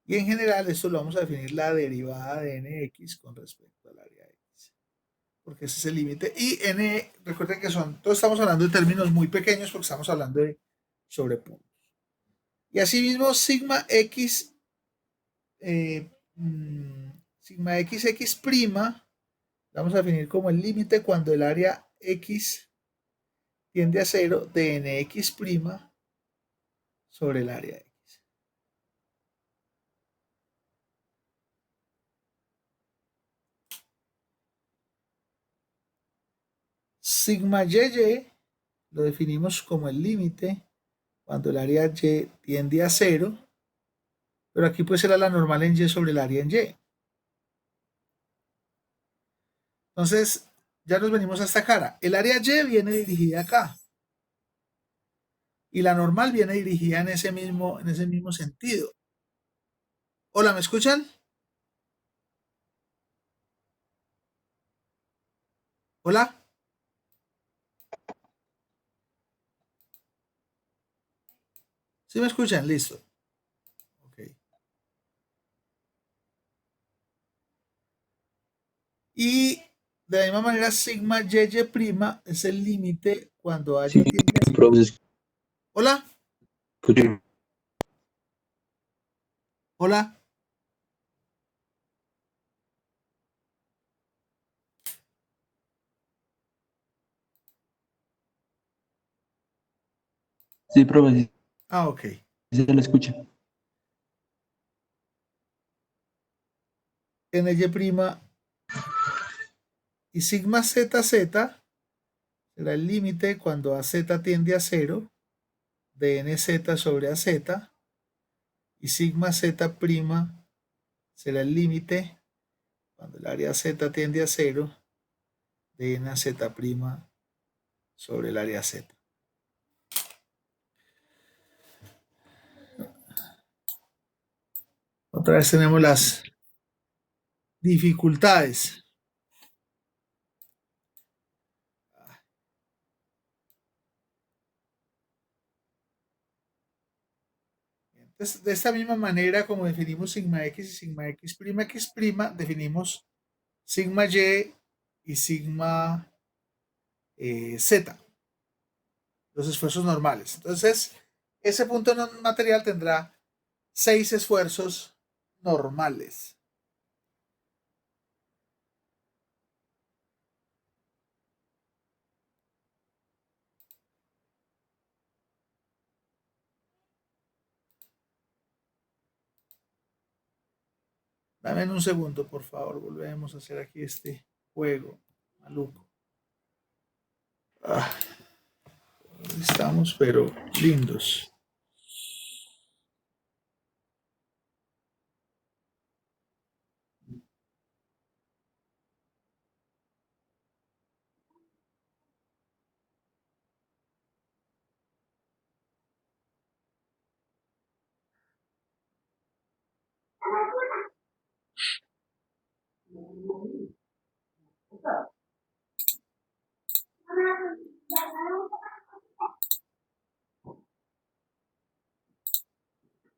Y en general esto lo vamos a definir la derivada de nx con respecto al área x. Porque ese es el límite. Y n, recuerden que todos estamos hablando de términos muy pequeños porque estamos hablando de sobrepuntos. Y asimismo sigma x, sigma xx prima, vamos a definir como el límite cuando el área x tiende a 0 de nx prima sobre el área x. Sigma y lo definimos como el límite cuando el área y tiende a 0, pero aquí pues será la normal en y sobre el área en y. Entonces, ya nos venimos a esta cara. El área y viene dirigida acá. Y la normal viene dirigida en ese mismo sentido. Hola, ¿me escuchan? Hola. ¿Sí me escuchan? Listo. Ok. Y de la misma manera, sigma y prima es el límite cuando haya Sí, tiende a 0. profe, Hola. escuche. Hola. Sí, profe, sí, Ah, ok. sí se lo escucha. ny prima y sigma zz será el límite cuando az tiende a 0 de nz sobre az y sigma z prima será el límite cuando el área z tiende a 0 de nz prima sobre el área z. Otra vez tenemos las dificultades. Entonces, de esta misma manera, como definimos sigma x y sigma x', definimos sigma y sigma z, los esfuerzos normales. Entonces, ese punto material tendrá 6 esfuerzos normales. Dame un segundo, por favor. Volvemos a hacer aquí este juego maluco. Ah, estamos, pero lindos.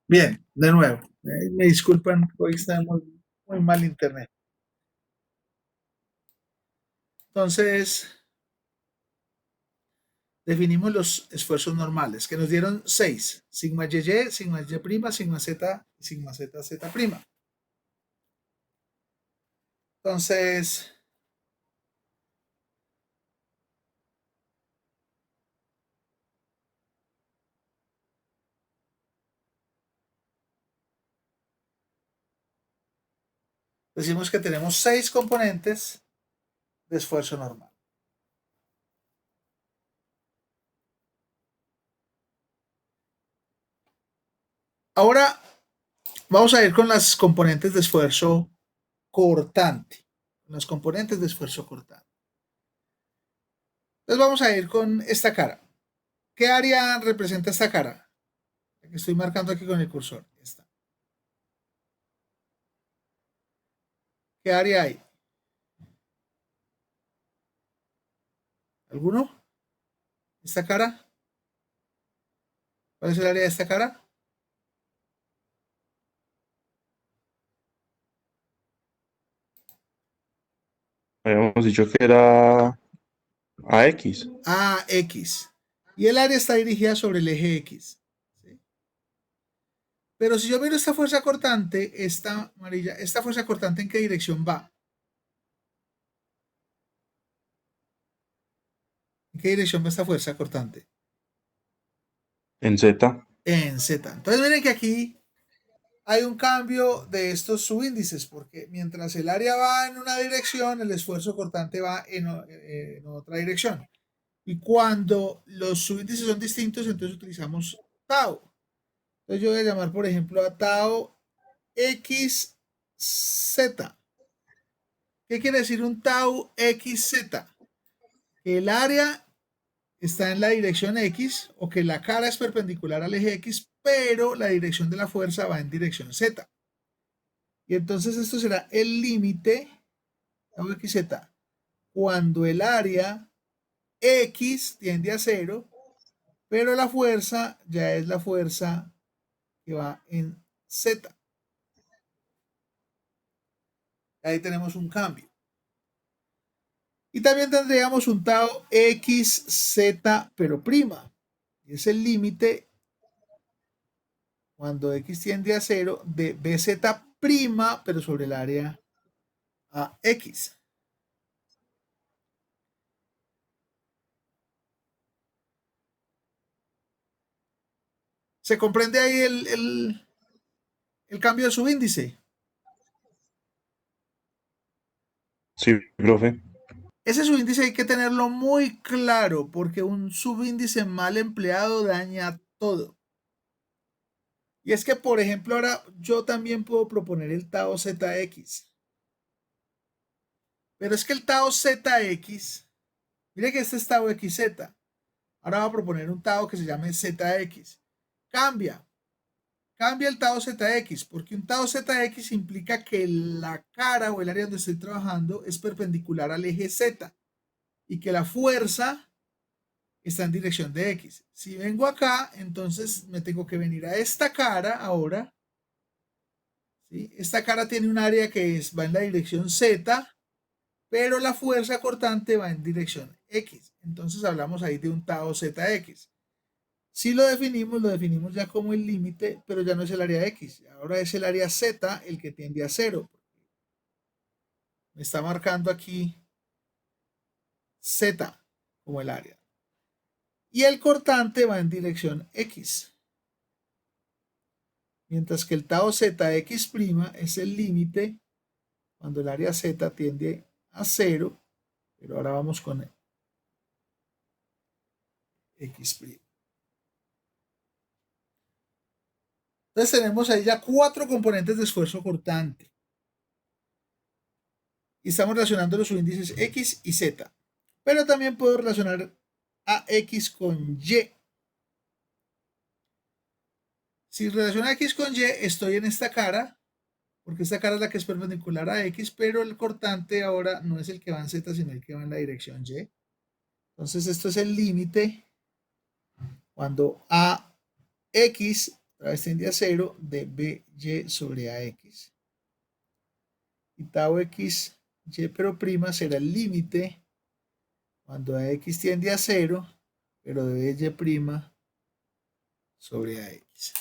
Bien, de nuevo. Me disculpan, hoy está muy mal internet. Entonces, definimos los esfuerzos normales, que nos dieron 6. Sigma YY, sigma Y', sigma Z y sigma ZZ'. Entonces, decimos que tenemos 6 componentes de esfuerzo normal. Ahora vamos a ir con las componentes de esfuerzo cortante. Los componentes de esfuerzo cortante. Entonces vamos a ir con esta cara. ¿Qué área representa esta cara? La que estoy marcando aquí con el cursor. Esta. ¿Qué área hay? ¿Alguno? ¿Esta cara? ¿Cuál es el área de esta cara? Habíamos dicho que era AX. AX. Y el área está dirigida sobre el eje X. ¿Sí? Pero si yo miro esta fuerza cortante, esta amarilla, ¿esta fuerza cortante en qué dirección va? ¿En qué dirección va esta fuerza cortante? En Z. En Z. Entonces miren que aquí hay un cambio de estos subíndices, porque mientras el área va en una dirección, el esfuerzo cortante va en otra dirección. Y cuando los subíndices son distintos, entonces utilizamos tau. Entonces yo voy a llamar, por ejemplo, a tau XZ. ¿Qué quiere decir un tau XZ? Que el área está en la dirección X o que la cara es perpendicular al eje X, pero la dirección de la fuerza va en dirección Z. Y entonces esto será el límite tau XZ cuando el área X tiende a 0, pero la fuerza ya es la fuerza que va en Z. Ahí tenemos un cambio. Y también tendríamos un tau XZ, pero prima. Y es el límite cuando X tiende a 0 de BZ prima, pero sobre el área AX. ¿Se comprende ahí el cambio de subíndice? Sí, profe. Ese subíndice hay que tenerlo muy claro porque un subíndice mal empleado daña todo. Y es que, por ejemplo, ahora yo también puedo proponer el tau ZX. Pero es que el tau ZX, mire que este es tau XZ. Ahora voy a proponer un tau que se llame ZX. Cambia el tau ZX, porque un tau ZX implica que la cara o el área donde estoy trabajando es perpendicular al eje Z y que la fuerza está en dirección de X. Si vengo acá, entonces me tengo que venir a esta cara ahora. ¿Sí? Esta cara tiene un área que va en la dirección Z, pero la fuerza cortante va en dirección X. Entonces hablamos ahí de un tau ZX. Si lo definimos ya como el límite, pero ya no es el área X. Ahora es el área Z el que tiende a 0. Me está marcando aquí Z como el área. Y el cortante va en dirección X. mientras que el tau zx' es el límite cuando el área z tiende a 0, pero ahora vamos con x'. Entonces tenemos ahí ya 4 componentes de esfuerzo cortante. Y estamos relacionando los subíndices x y z. Pero también puedo relacionar a x con y. Si relaciono a x con y, estoy en esta cara, porque esta cara es la que es perpendicular a x, pero el cortante ahora no es el que va en z, sino el que va en la dirección y. Entonces esto es el límite cuando ax otra vez tiende a 0 de by sobre ax. Y tau x y pero prima será el límite cuando ax tiende a 0, pero de y prima sobre ax.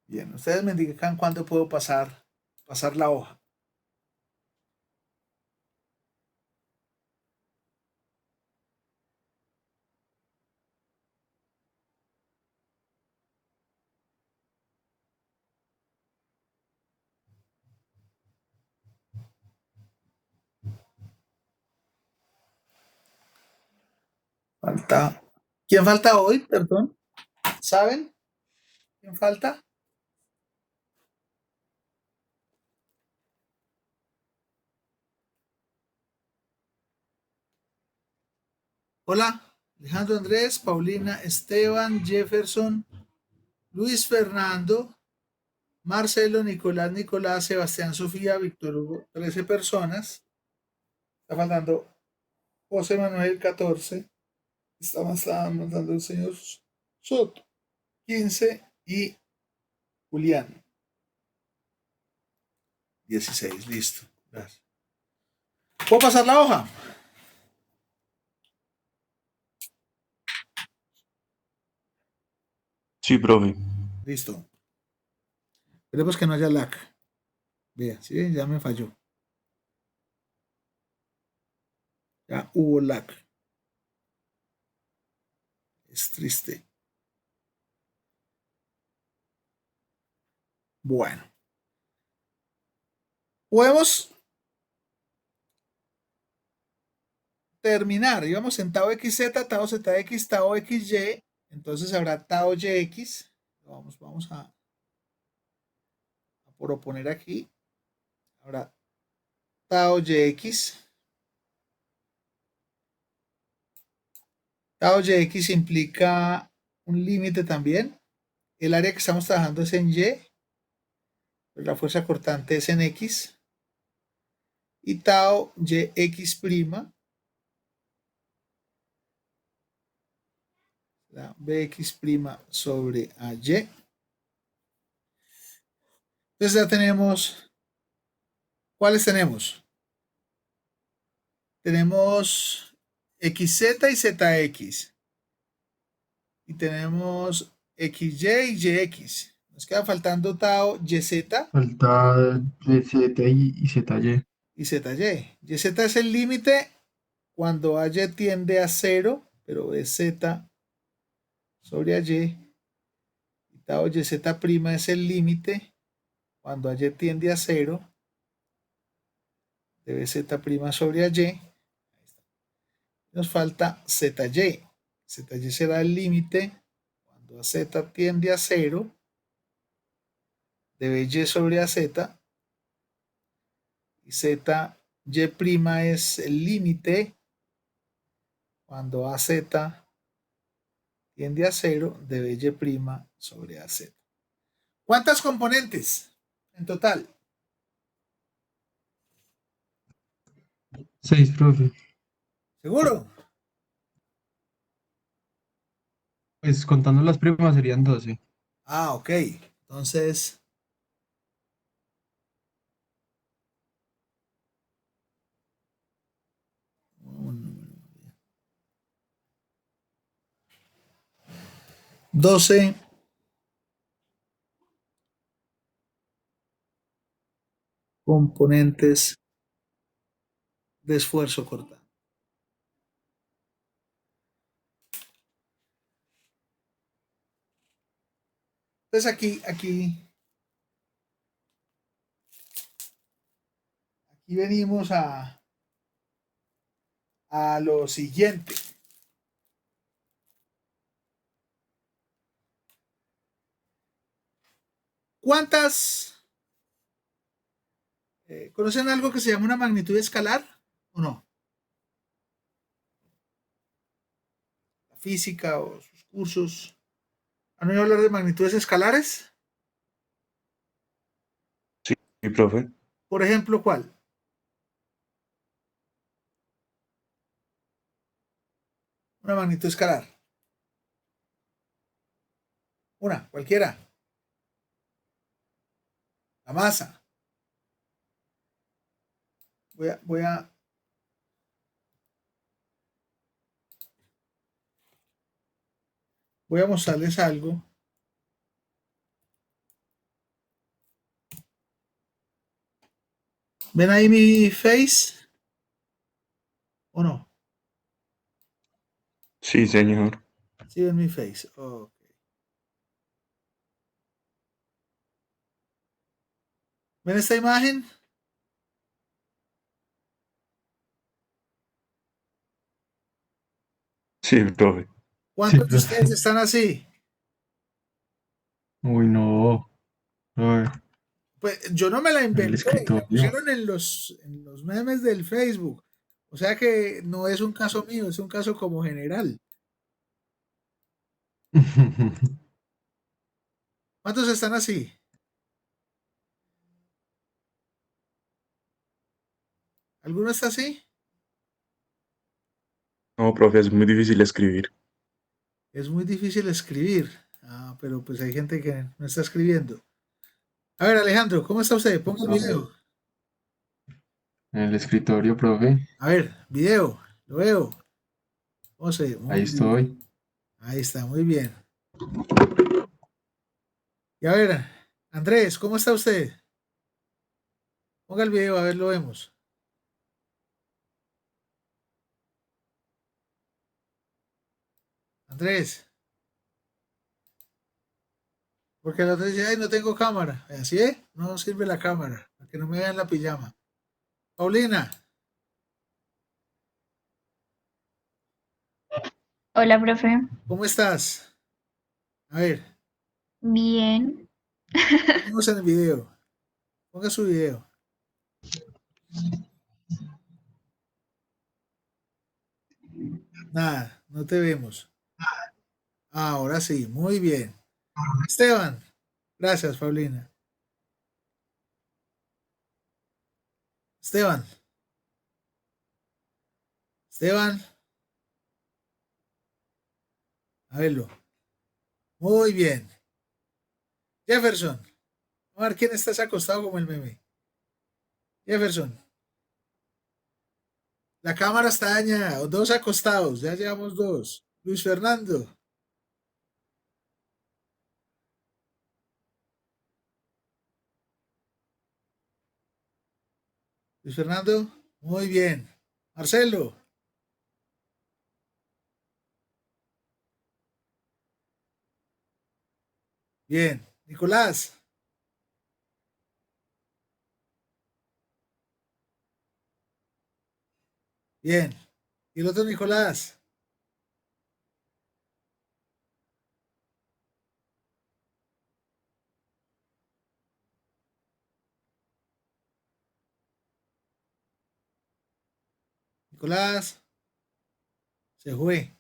Bien, ustedes me indican cuándo puedo pasar la hoja. Falta. ¿Quién falta hoy? Perdón. ¿Saben? ¿Quién falta? Hola, Alejandro Andrés, Paulina, Esteban, Jefferson, Luis Fernando, Marcelo, Nicolás, Nicolás, Sebastián, Sofía, Víctor Hugo, 13 personas. Está faltando José Manuel, 14. Está mandando el señor Soto, 15. Y Julián, 16. Listo. Gracias. ¿Puedo pasar la hoja? Sí, profe. Listo. Esperemos que no haya lag. Vea, sí, ya me falló. Ya hubo lag. Es triste. Bueno. Podemos terminar. Íbamos en tau xz, tau zx, tau xy. Entonces habrá tau yx. Vamos a proponer aquí. Habrá tau yx. Tau yx implica un límite también. El área que estamos trabajando es en y. Pero la fuerza cortante es en x. Y tau yx', la bx' sobre ay. Entonces ya tenemos, ¿cuáles tenemos? Tenemos xz y zx. Y tenemos xy y yx. Nos queda faltando tau yz Falta de Z y ZY. y zy. Yz es el límite cuando ay tiende a 0, pero es z sobre ay. Y tau yz' es el límite cuando ay tiende a 0, debe z' sobre ay. Nos falta zy. Zy será el límite cuando a z tiende a 0, debe y sobre az. Y zy' es el límite cuando az tiende a 0, debe y' sobre az. ¿Cuántas componentes en total? 6, profe. ¿Seguro? Pues contando las primas serían 12. Ah, ok. Entonces, un 12 componentes de esfuerzo cortante. Entonces aquí venimos a lo siguiente. ¿Cuántas conocen algo que se llama una magnitud escalar o no? La física o sus cursos. ¿Han oído hablar de magnitudes escalares? Sí, profe. Por ejemplo, ¿cuál? Una magnitud escalar. Una, cualquiera. La masa. Voy a mostrarles algo. ¿Ven ahí mi face? ¿O no? Sí, señor. Sí, ven mi face. Ok. ¿Ven esta imagen? Sí, profe. Sí, ¿Cuántos de ustedes profe. están así? Uy, no. Profe, Pues yo no me la en el inventé, la escritorio. pusieron en los memes del Facebook. O sea que no es un caso mío, es un caso como general. ¿Cuántos están así? ¿Alguno está así? No, profe, es muy difícil escribir. Es muy difícil escribir. Ah, pero pues hay gente que no está escribiendo. A ver, Alejandro, ¿cómo está usted? Ponga el Profe, video. En el escritorio, profe. A ver, video, lo veo. José, Ahí muy bien. estoy. Ahí está, muy bien. Y a ver, Andrés, ¿cómo está usted? Ponga el video, a ver, lo vemos. Andrés, porque el otro dice, ay, no tengo cámara. ¿Así es? No sirve la cámara, para que no me vean la pijama. Paulina, Hola, profe. ¿cómo estás? A ver, Bien. vamos en el video. Ponga su video. Nada, no te vemos. Ahora sí, muy bien. Esteban, gracias, Paulina. Esteban, Esteban, a verlo. Muy bien. Jefferson, a ver quién está acostado como el meme. Jefferson, la cámara está dañada, dos acostados, ya llevamos dos. Luis Fernando, Luis Fernando, muy bien. Marcelo, bien. Nicolás, bien. Y el otro Nicolás, Nicolás, se fue.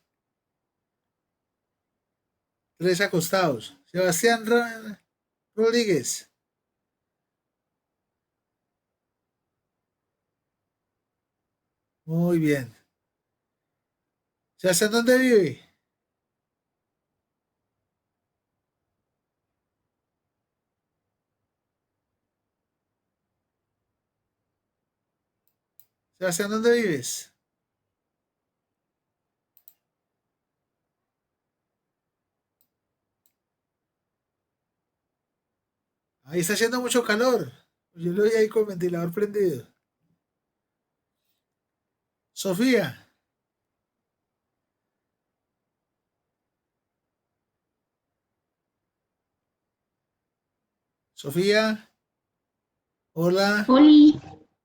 Tres acostados. Sebastián Rodríguez, muy bien. Sebastián, ¿dónde vive? Sebastián, ¿dónde vives? Ahí está haciendo mucho calor. Yo lo vi ahí con el ventilador prendido. Sofía, Sofía, hola, Oli,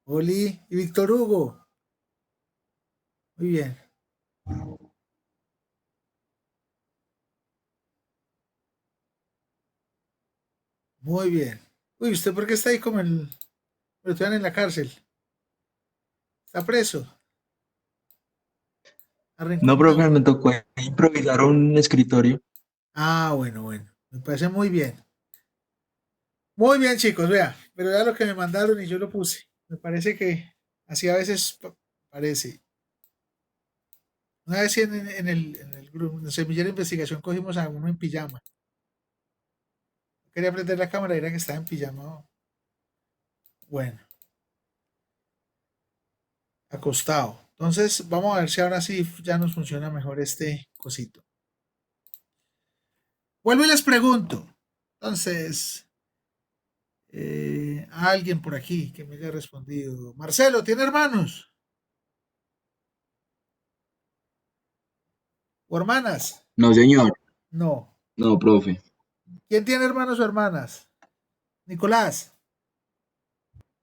Oli y Víctor Hugo. Muy bien. Muy bien. Uy, ¿usted por qué está ahí como el... Pero están en la cárcel? ¿Está preso? No, ¿Arrinconado? profe, me tocó improvisar un escritorio. Ah, bueno, bueno. Me parece muy bien. Muy bien, chicos, vea. Pero vea lo que me mandaron y yo lo puse. Me parece que así a veces parece. Una vez en el grupo, en Semillero de Investigación, cogimos a uno en pijama. Quería prender la cámara y era que estaba en pijama. Bueno, acostado. Entonces, vamos a ver si ahora sí ya nos funciona mejor este cosito. Vuelvo y les pregunto. Entonces, alguien por aquí que me haya respondido. Marcelo, ¿tiene hermanos o hermanas? No, señor. No. No, profe. ¿Quién tiene hermanos o hermanas? Nicolás,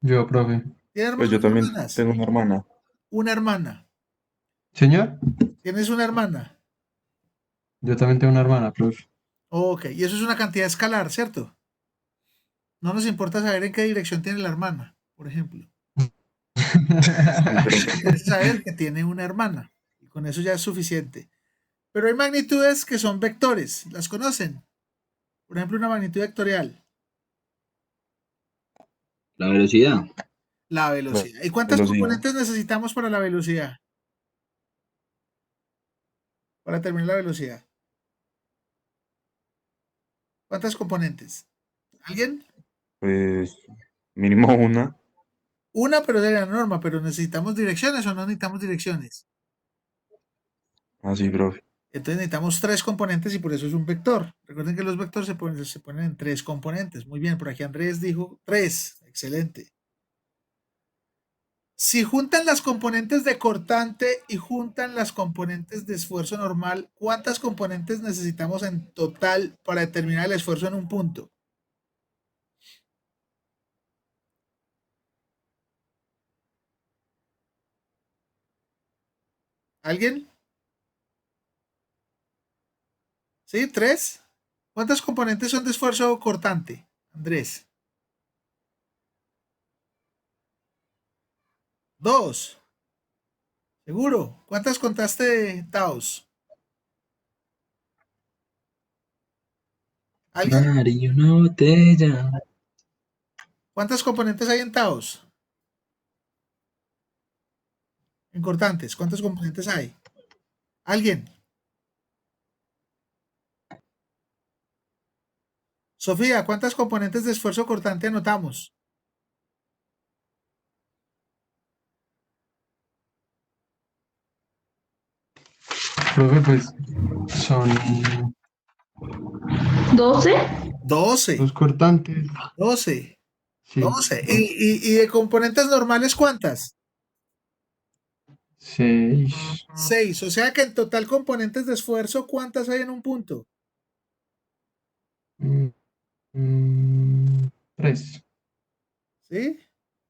Yo, profe. ¿tiene Pues hermanos yo o también hermanas? tengo una hermana. Una hermana. Señor, ¿Tienes una hermana? yo también tengo una hermana, profe. Ok, y eso es una cantidad escalar, ¿cierto? No nos importa saber en qué dirección tiene la hermana, por ejemplo. Sí, pero Nos interesa saber que tiene una hermana. Y con eso ya es suficiente. Pero hay magnitudes que son vectores. ¿Las conocen? Por ejemplo, una magnitud vectorial. La velocidad. La la velocidad. ¿Y cuántas velocidad, componentes necesitamos para la velocidad? Para determinar la velocidad. ¿Cuántas componentes? ¿Alguien? pues mínimo una. Una, pero de la norma, pero necesitamos direcciones o no necesitamos direcciones. Así, profe. Entonces necesitamos tres componentes y por eso es un vector. Recuerden que los vectores se ponen en tres componentes. Muy bien, por aquí Andrés dijo tres. Excelente. Si juntan las componentes de cortante y juntan las componentes de esfuerzo normal, ¿cuántas componentes necesitamos en total para determinar el esfuerzo en un punto? ¿Alguien? ¿Sí? ¿Tres? ¿Cuántas componentes son de esfuerzo cortante? Andrés. Dos. ¿Seguro? ¿Cuántas contaste, Taos? ¿Alguien? Mar y una botella. ¿Cuántas componentes hay en Taos? En cortantes. ¿Cuántos componentes hay? ¿Alguien? Sofía, ¿cuántas componentes de esfuerzo cortante anotamos? Profe, pues son 12. 12. dos cortantes. 12. Sí, 12. ¿Y, dos. y de componentes normales cuántas? 6. 6. O sea que en total componentes de esfuerzo, ¿cuántas hay en un punto? 3. ¿Sí?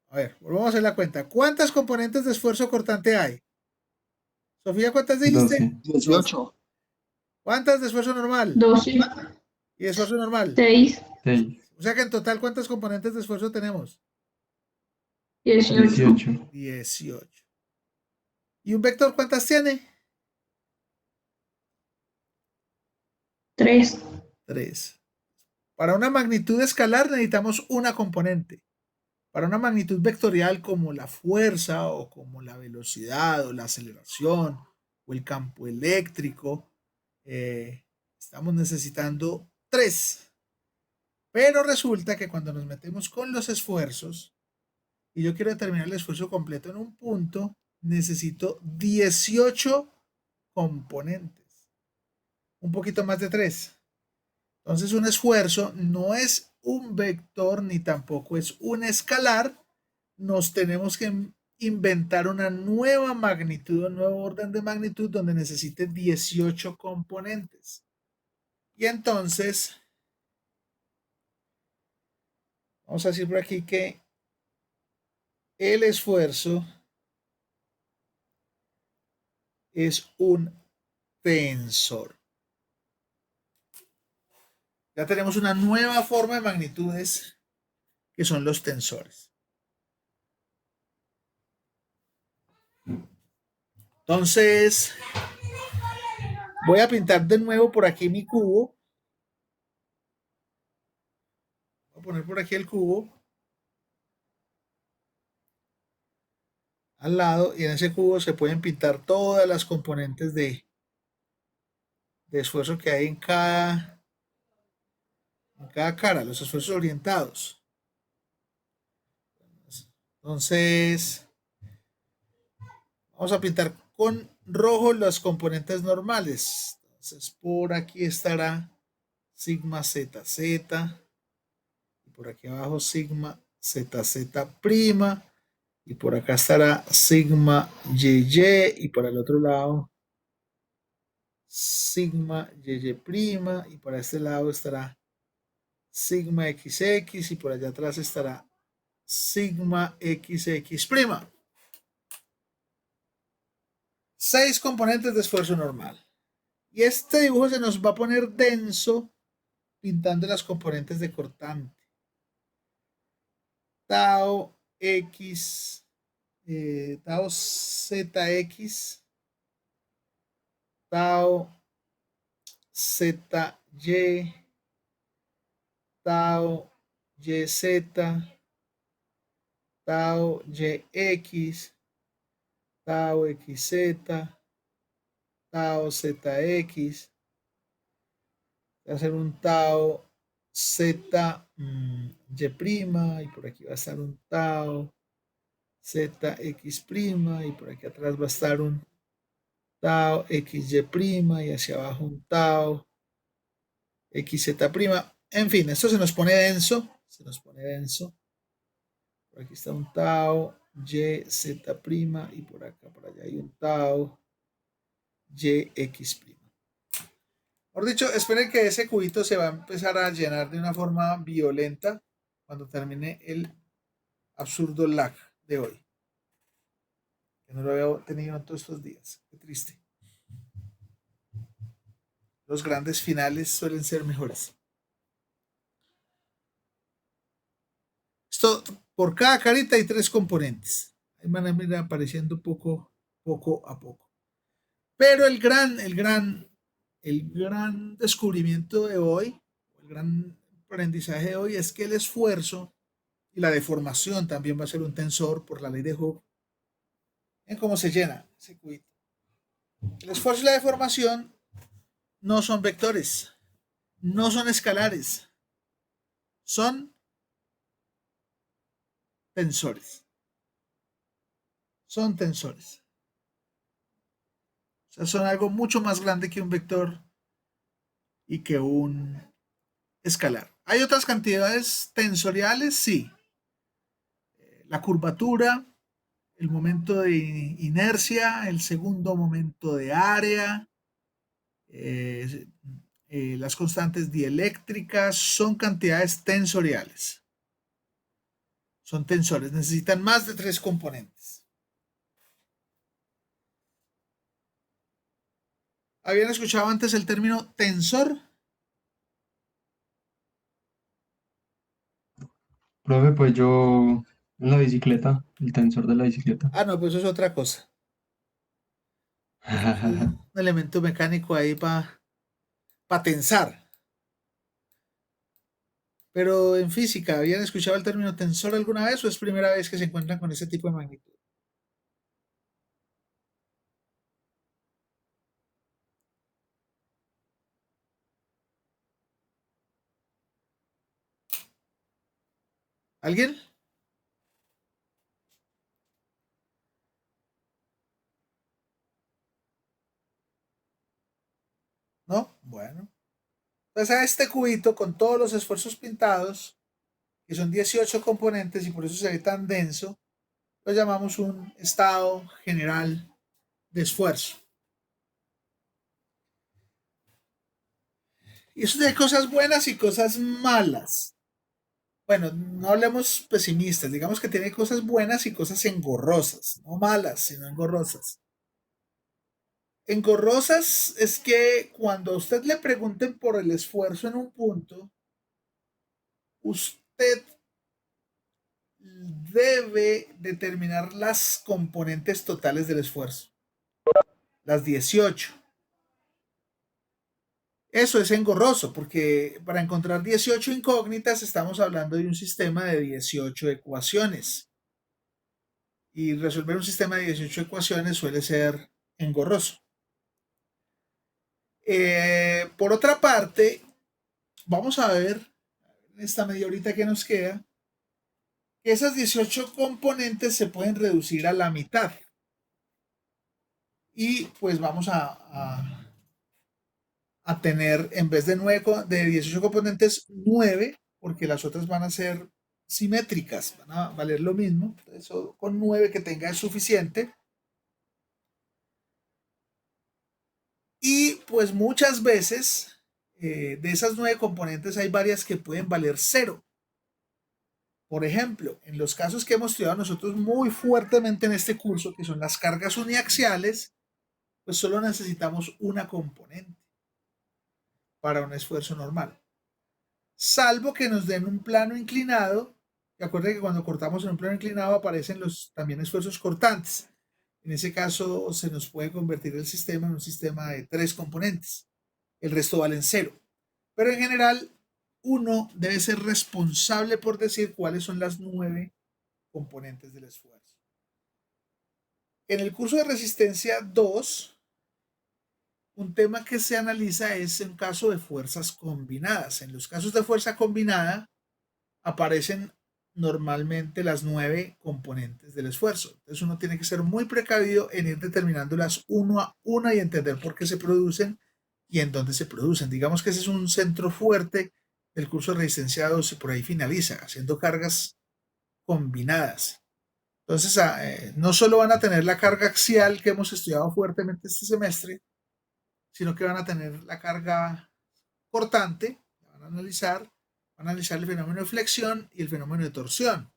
A ver, volvamos a hacer la cuenta. ¿Cuántas componentes de esfuerzo cortante hay? Sofía, ¿cuántas dijiste? 12. 12. 18. ¿Cuántas de esfuerzo normal? 12. ¿Y de esfuerzo normal? 6. 6. O sea que en total, ¿cuántas componentes de esfuerzo tenemos? 18. 18. 18. ¿Y un vector cuántas tiene? 3. 3. Para una magnitud escalar necesitamos una componente. Para una magnitud vectorial como la fuerza o como la velocidad o la aceleración o el campo eléctrico, estamos necesitando 3. Pero resulta que cuando nos metemos con los esfuerzos y yo quiero determinar el esfuerzo completo en un punto, necesito 18 componentes. Un poquito más de 3. Entonces un esfuerzo no es un vector ni tampoco es un escalar. Nos tenemos que inventar una nueva magnitud, un nuevo orden de magnitud donde necesite 18 componentes. Y entonces Vamos a decir por aquí que el esfuerzo es un tensor. Ya tenemos una nueva forma de magnitudes que son los tensores. Entonces, voy a pintar de nuevo por aquí mi cubo. Voy a poner por aquí el cubo al lado y en ese cubo se pueden pintar todas las componentes de esfuerzo que hay en cada cara, los esfuerzos orientados. Entonces, vamos a pintar con rojo las componentes normales. Entonces, por aquí estará sigma ZZ. Y por aquí abajo sigma ZZ'. Y por acá estará sigma YY. Y por el otro lado sigma YY'. Y por este lado estará sigma XX. Y por allá atrás estará sigma XX'. 6 componentes de esfuerzo normal. Y este dibujo se nos va a poner denso pintando las componentes de cortante. Tau X, tau ZX, tau ZY, tau YZ, tau YX, tau XZ, tau ZX, va a ser un tau Z Y', y por aquí va a estar un tau ZX', y por aquí atrás va a estar un tau XY', y hacia abajo un tau XZ'. En fin, esto se nos pone denso, Por aquí está un tau YZ', y por acá, por allá hay un tau YX'. Por dicho, esperen que ese cubito se va a empezar a llenar de una forma violenta cuando termine el absurdo lag de hoy. Que no lo había tenido en todos estos días. Qué triste. Los grandes finales suelen ser mejores. Esto, por cada carita hay 3 componentes. Ahí van a ir apareciendo poco a poco. Pero el gran descubrimiento de hoy, el gran aprendizaje de hoy es que el esfuerzo y la deformación también va a ser un tensor por la ley de Hooke. ¿Ven cómo se llena ese cubito? El esfuerzo y la deformación no son vectores, no son escalares, son tensores. Son tensores. O sea, son algo mucho más grande que un vector y que un escalar. ¿Hay otras cantidades tensoriales? Sí. La curvatura, el momento de inercia, el segundo momento de área, las constantes dieléctricas, son cantidades tensoriales. Son tensores, necesitan más de 3 componentes. ¿Habían escuchado antes el término tensor? Profe, pues yo en la bicicleta, el tensor de la bicicleta. Ah, no, pues eso es otra cosa. Es un elemento mecánico ahí para tensar. Pero en física, ¿habían escuchado el término tensor alguna vez o es primera vez que se encuentran con ese tipo de magnitud? ¿Alguien? ¿No? Bueno. Entonces a este cubito con todos los esfuerzos pintados, que son 18 componentes y por eso se ve tan denso, lo llamamos un estado general de esfuerzo. Y eso tiene cosas buenas y cosas malas. Bueno, no hablemos pesimistas, digamos que tiene cosas buenas y cosas engorrosas, no malas, sino engorrosas. Engorrosas es que cuando a usted le pregunten por el esfuerzo en un punto, usted debe determinar las componentes totales del esfuerzo, las 18. Eso es engorroso, porque para encontrar 18 incógnitas estamos hablando de un sistema de 18 ecuaciones. Y resolver un sistema de 18 ecuaciones suele ser engorroso. Por otra parte, vamos a ver en esta media horita que nos queda, que esas 18 componentes se pueden reducir a la mitad. Y pues vamos a tener, en vez de 18 componentes, 9, porque las otras van a ser simétricas, van a valer lo mismo. Eso con 9 que tenga es suficiente. Y pues muchas veces de esas 9 componentes hay varias que pueden valer 0. Por ejemplo, en los casos que hemos estudiado nosotros muy fuertemente en este curso, que son las cargas uniaxiales, pues solo necesitamos una componente para un esfuerzo normal. Salvo que nos den un plano inclinado. Recuerden que cuando cortamos en un plano inclinado aparecen también esfuerzos cortantes. En ese caso se nos puede convertir el sistema en un sistema de 3 componentes. El resto valen 0. Pero en general, uno debe ser responsable por decir cuáles son las 9 componentes del esfuerzo. En el curso de resistencia 2, un tema que se analiza es un caso de fuerzas combinadas. En los casos de fuerza combinada aparecen normalmente las 9 componentes del esfuerzo. Entonces uno tiene que ser muy precavido en ir determinándolas uno a una y entender por qué se producen y en dónde se producen. Digamos que ese es un centro fuerte del curso de resistencia 2 y por ahí finaliza, haciendo cargas combinadas. Entonces, no solo van a tener la carga axial que hemos estudiado fuertemente este semestre, sino que van a tener la carga cortante, van a analizar el fenómeno de flexión y el fenómeno de torsión.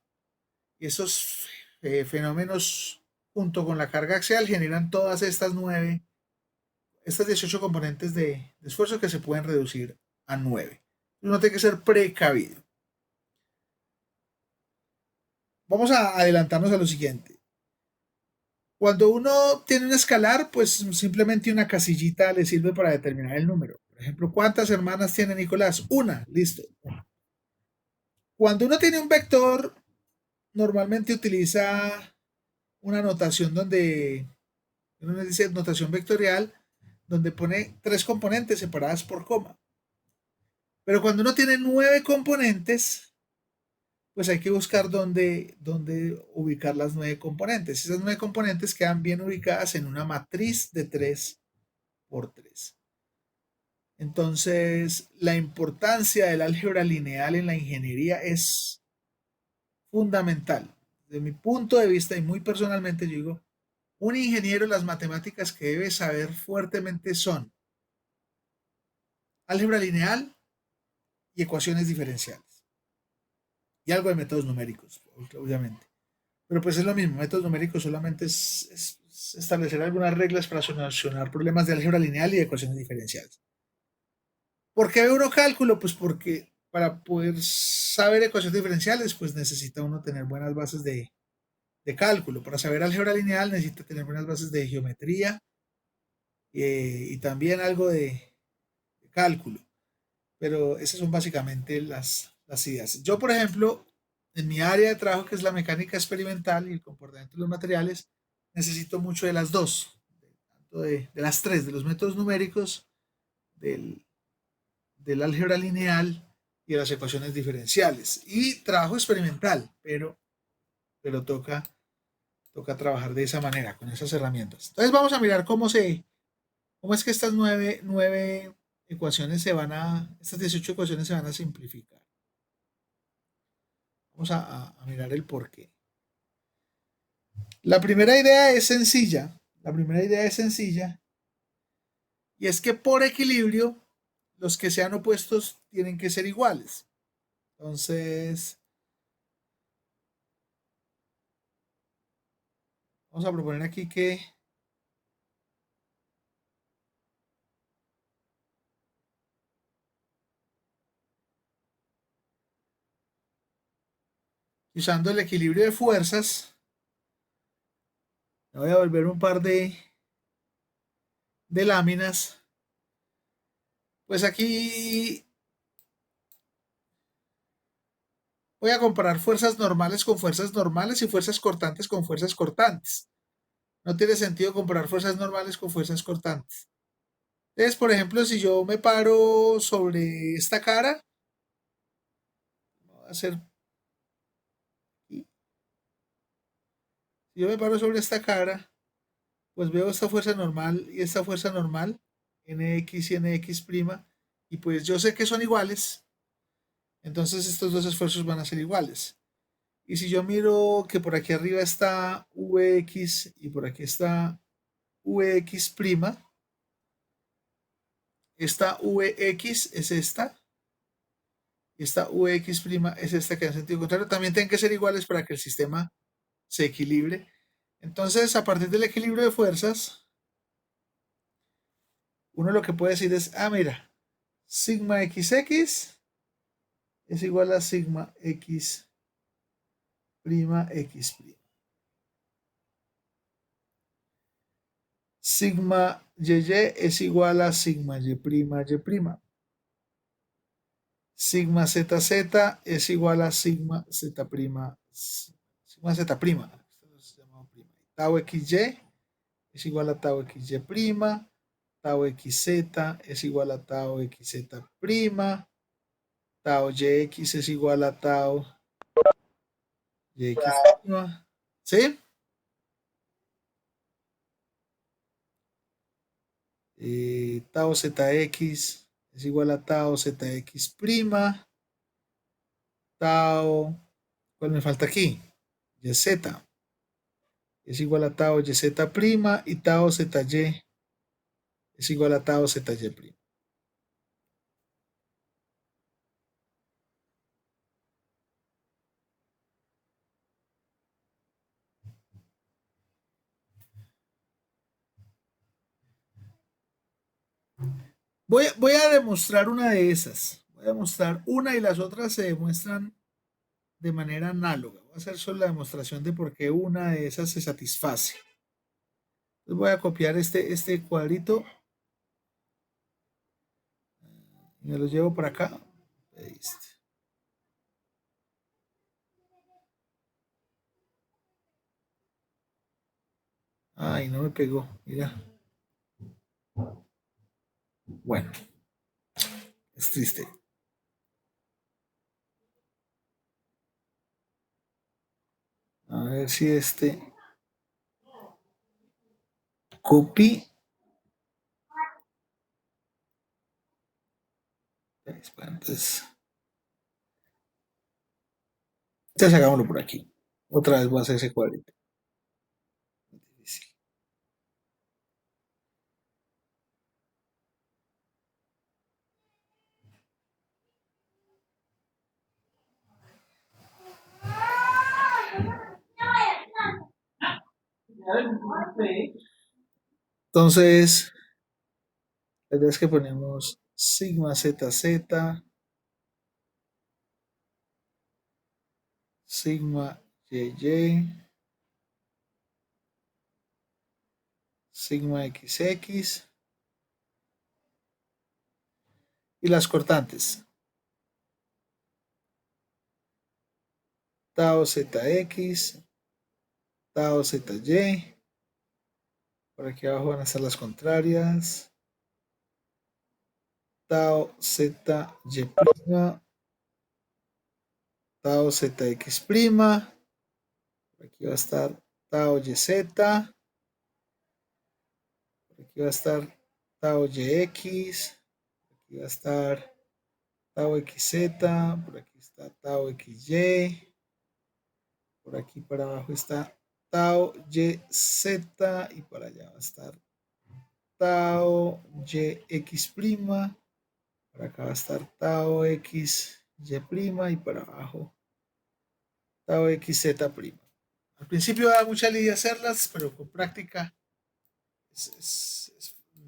Y esos fenómenos, junto con la carga axial, generan todas estas 18 componentes de esfuerzo que se pueden reducir a 9. Uno tiene que ser precavido. Vamos a adelantarnos a lo siguiente. Cuando uno tiene un escalar, pues simplemente una casillita le sirve para determinar el número. Por ejemplo, ¿cuántas hermanas tiene Nicolás? Una, listo. Cuando uno tiene un vector, normalmente utiliza una notación donde uno dice notación vectorial, donde pone 3 componentes separadas por coma. Pero cuando uno tiene 9 componentes, pues hay que buscar dónde ubicar las 9 componentes. Esas 9 componentes quedan bien ubicadas en una matriz de 3 por 3. Entonces, la importancia del álgebra lineal en la ingeniería es fundamental. Desde mi punto de vista y muy personalmente, yo digo, un ingeniero, las matemáticas que debe saber fuertemente son álgebra lineal y ecuaciones diferenciales. Y algo de métodos numéricos, obviamente. Pero pues es lo mismo, métodos numéricos solamente es establecer algunas reglas para solucionar problemas de álgebra lineal y de ecuaciones diferenciales. ¿Por qué eurocálculo? Pues porque para poder saber ecuaciones diferenciales, pues necesita uno tener buenas bases de cálculo. Para saber álgebra lineal necesita tener buenas bases de geometría y también algo de cálculo. Pero esas son básicamente las ideas. Yo, por ejemplo, en mi área de trabajo, que es la mecánica experimental y el comportamiento de los materiales, necesito mucho de las dos, tanto de las 3, de los métodos numéricos, del álgebra lineal y de las ecuaciones diferenciales. Y trabajo experimental, pero toca trabajar de esa manera, con esas herramientas. Entonces vamos a mirar cómo es que estas 9 ecuaciones estas 18 ecuaciones se van a simplificar. Vamos a mirar el porqué. La primera idea es sencilla. Y es que por equilibrio, los que sean opuestos tienen que ser iguales. Entonces, vamos a proponer aquí que usando el equilibrio de fuerzas, me voy a volver un par de láminas. Pues aquí voy a comparar fuerzas normales con fuerzas normales y fuerzas cortantes con fuerzas cortantes. No tiene sentido comparar fuerzas normales con fuerzas cortantes. Entonces, por ejemplo, si yo me paro sobre esta cara, voy a hacer, si yo me paro sobre esta cara, pues veo esta fuerza normal y esta fuerza normal, Nx y Nx', y pues yo sé que son iguales, entonces estos dos esfuerzos van a ser iguales. Y si yo miro que por aquí arriba está Vx y por aquí está Vx', esta Vx es esta, y esta Vx' es esta que en sentido contrario, también tienen que ser iguales para que el sistema se equilibre. Entonces, a partir del equilibrio de fuerzas, uno lo que puede decir es, mira, sigma xx es igual a sigma x prima x prima. Sigma y es igual a sigma y prima y prima. Sigma zz es igual a sigma z prima, sigma z prima. Tau xy es igual a tau xy prima. Tau xz es igual a tau xz prima. Tau yx es igual a tau yx prima. ¿Sí? Tau zx es igual a tau zx prima. Tau, ¿cuál me falta aquí? Yz es igual a tau yz prima y tau zy es igual a tau zy prima. Voy a demostrar una de esas. Voy a demostrar una y las otras se demuestran de manera análoga. Voy a hacer solo la demostración de por qué una de esas se satisface. Entonces voy a copiar este cuadrito y me lo llevo para acá. Paste. Ay, no me pegó, mira. Bueno, es triste. A ver si copy. Entonces hagámoslo por aquí. Otra vez voy a hacer ese cuadrito. Entonces, la idea es que ponemos sigma zz, sigma yy, sigma xx y las cortantes. Tau zx, tau zy. Por aquí abajo van a estar las contrarias. Tau zy', tau zx'. Por aquí va a estar tau yz. Por aquí va a estar tau yx. Por aquí va a estar tau xz. Por aquí está tau xy. Por aquí para abajo está tau yz y para allá va a estar tau yx'. Por acá va a estar tau x y prima y para abajo tau x z prima. Al principio da mucha lidia hacerlas, pero con práctica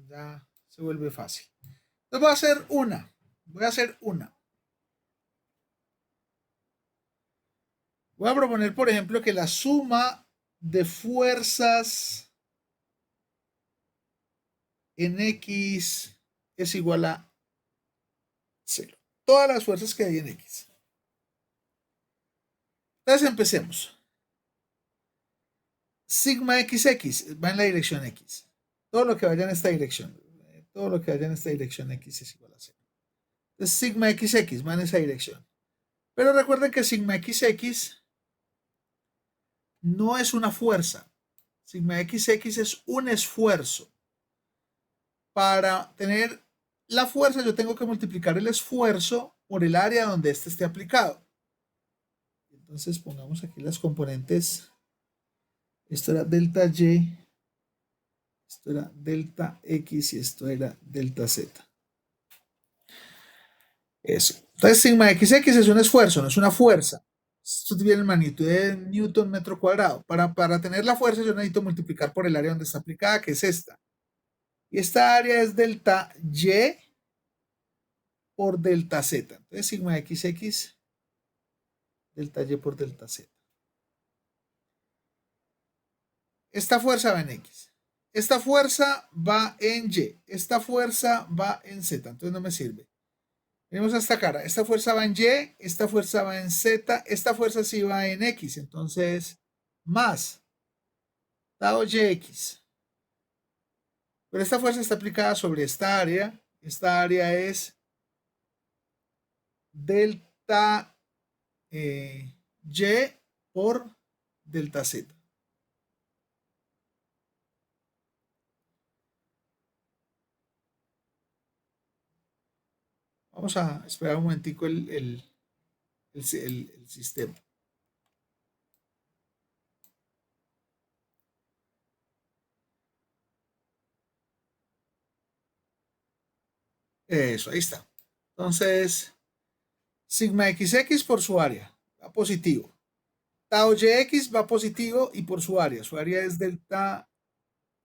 ya se vuelve fácil. Entonces voy a hacer una. Voy a proponer, por ejemplo, que la suma de fuerzas en X es igual a 0. Todas las fuerzas que hay en X. Entonces empecemos. Sigma XX va en la dirección X. Todo lo que vaya en esta dirección. Todo lo que vaya en esta dirección X es igual a 0. Entonces sigma XX va en esa dirección. Pero recuerden que sigma XX no es una fuerza. Sigma XX es un esfuerzo. Para tener la fuerza yo tengo que multiplicar el esfuerzo por el área donde este esté aplicado. Entonces pongamos aquí las componentes. Esto era delta Y, esto era delta X y esto era delta Z. Eso. Entonces sigma XX es un esfuerzo, no es una fuerza. Esto tiene magnitud de Newton metro cuadrado. Para tener la fuerza yo necesito multiplicar por el área donde está aplicada, que es esta. Y esta área es delta Y por delta Z. Entonces sigma XX, delta Y por delta Z. Esta fuerza va en X. Esta fuerza va en Y. Esta fuerza va en Z. Entonces no me sirve. Venimos a esta cara. Esta fuerza va en Y. Esta fuerza va en Z. Esta fuerza sí va en X. Entonces, más tau YX. Pero esta fuerza está aplicada sobre esta área. Esta área es delta Y por delta Z. Vamos a esperar un momentico el sistema. Eso, ahí está. Entonces, sigma XX por su área, va positivo. Tau YX va positivo y por su área. Su área es delta,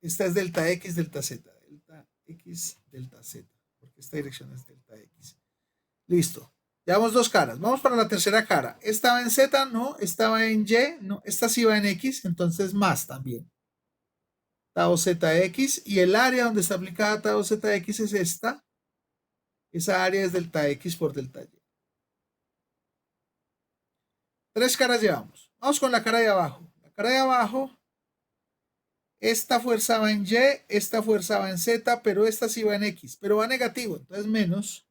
esta es delta X, delta Z. Delta X, delta Z. Porque esta dirección es delta X. Listo. Llevamos dos caras. Vamos para la tercera cara. Esta va en Z, no. Esta va en Y, no. Esta sí va en X, entonces más también. Tau ZX y el área donde está aplicada tau ZX es esta. Esa área es delta X por delta Y. Tres caras llevamos. Vamos con la cara de abajo. La cara de abajo, esta fuerza va en Y, esta fuerza va en Z, pero esta sí va en X, pero va negativo, entonces menos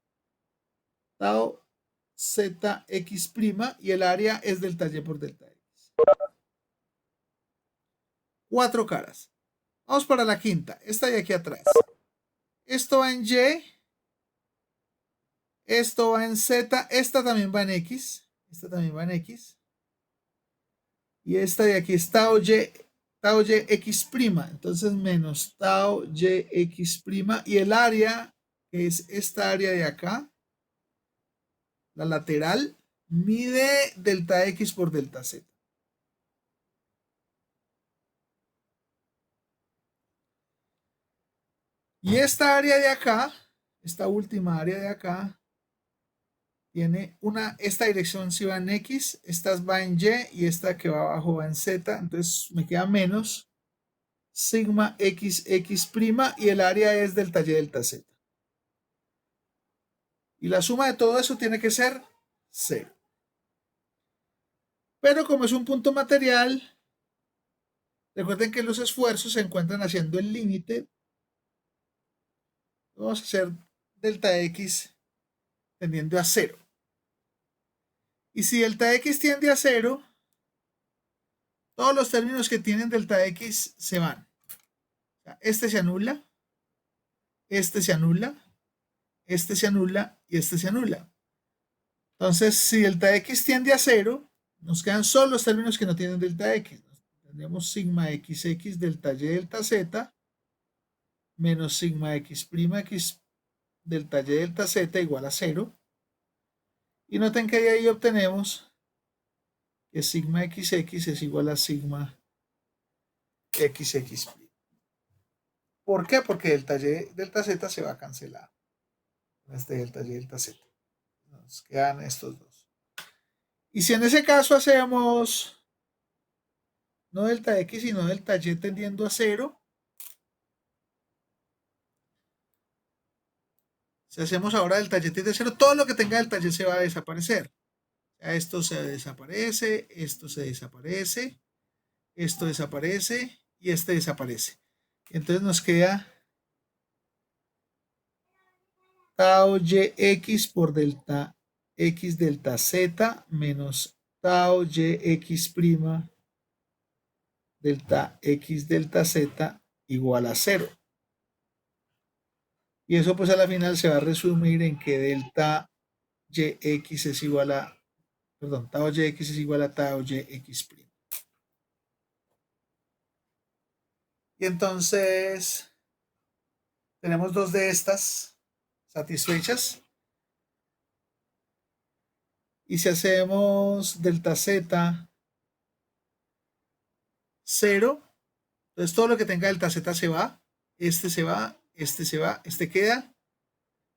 tau ZX' y el área es delta Y por delta X. Cuatro caras. Vamos para la quinta, esta de aquí atrás. Esto va en Y, esto va en Z, esta también va en X, esta también va en X. Y esta de aquí es tau YX', entonces menos tau YX' y el área, que es esta área de acá, la lateral, mide delta X por delta Z. Y esta área de acá, esta última área de acá, tiene esta dirección sí va en X, esta va en Y y esta que va abajo va en Z, entonces me queda menos sigma XX' y el área es delta Y delta Z. Y la suma de todo eso tiene que ser 0. Pero como es un punto material, recuerden que los esfuerzos se encuentran haciendo el límite. Vamos a hacer delta X tendiendo a 0. Y si delta X tiende a 0, todos los términos que tienen delta X se van. Este se anula, este se anula, este se anula y este se anula. Entonces, si delta X tiende a 0, nos quedan solo los términos que no tienen delta X. Tendríamos sigma XX delta Y delta Z menos sigma X' X delta Y delta Z igual a 0. Y noten que de ahí obtenemos que sigma xx es igual a sigma xx'. ¿Por qué? Porque delta y, delta z se va a cancelar. Este delta y, delta z. Nos quedan estos dos. Y si en ese caso hacemos no delta x, sino delta y tendiendo a 0, si hacemos ahora delta y de 0, todo lo que tenga delta y se va a desaparecer. Esto se desaparece, esto se desaparece, esto desaparece y este desaparece. Entonces nos queda tau yx por delta x delta z menos tau yx prima delta x delta z igual a 0. Y eso pues a la final se va a resumir en que delta yx es igual a, perdón, tau yx es igual a tau yx prima. Y entonces tenemos dos de estas satisfechas. Y si hacemos delta z 0, entonces todo lo que tenga delta z se va, este se va, este se va, este queda,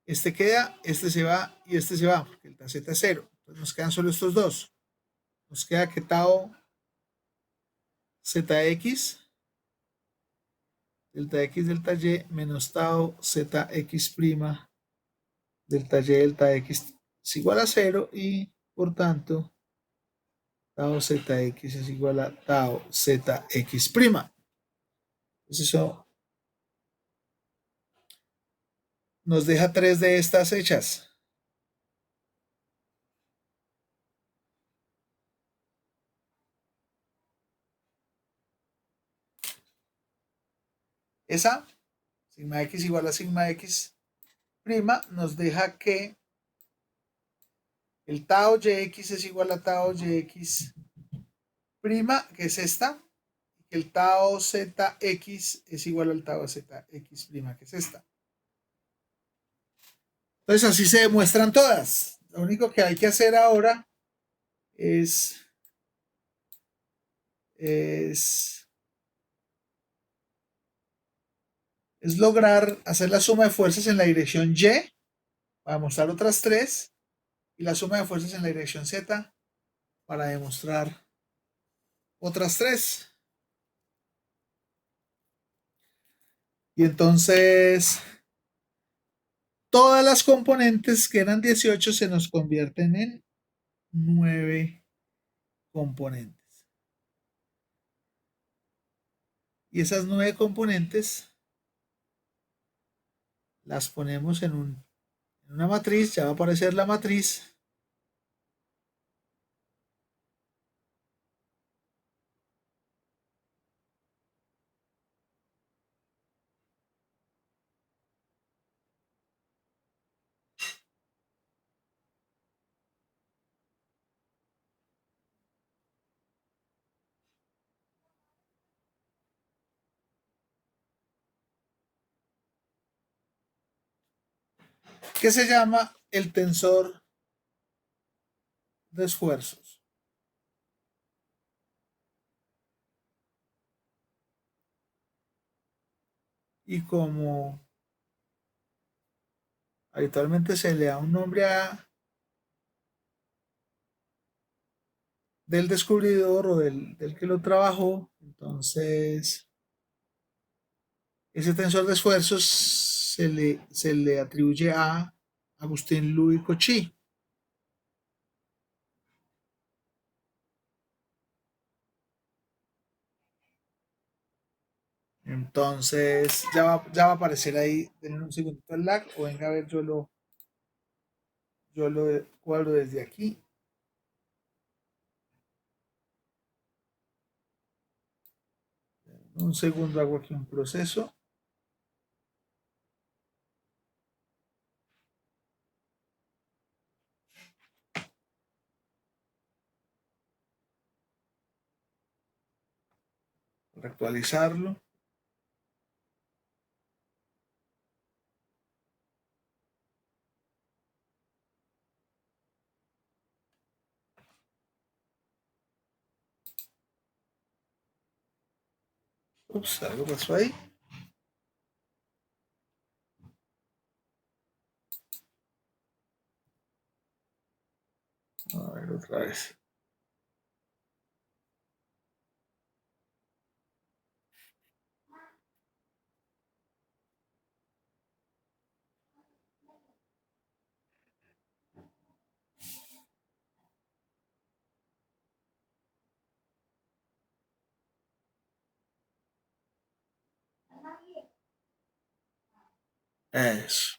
este queda, este se va y este se va, porque delta z es 0. Entonces nos quedan solo estos dos. Nos queda que tau zx, delta x delta y menos tau zx prima delta y delta x es igual a 0 y por tanto tau zx es igual a tau zx prima. Entonces eso nos deja 3 de estas hechas. Esa, sigma x igual a sigma x prima, nos deja que el tau yx es igual a tau yx prima, que es esta, y que el tau zx es igual al tau zx prima, que es esta. Entonces así se demuestran todas. Lo único que hay que hacer ahora es lograr hacer la suma de fuerzas en la dirección y para mostrar otras 3 y la suma de fuerzas en la dirección z para demostrar otras 3. Y entonces todas las componentes que eran 18 se nos convierten en 9 componentes. Y esas 9 componentes las ponemos en una matriz, ya va a aparecer la matriz. Que se llama el tensor de esfuerzos. Y como habitualmente se le da un nombre del descubridor o del que lo trabajó, entonces ese tensor de esfuerzos se le atribuye a Agustín Louis Cauchy. Entonces ya va a aparecer ahí. Denle un segundito el lag o venga a ver, yo lo cuadro desde aquí. Un segundo, hago aquí un proceso. Para actualizarlo. Ups, algo pasó ahí. A ver, otra vez. Eso.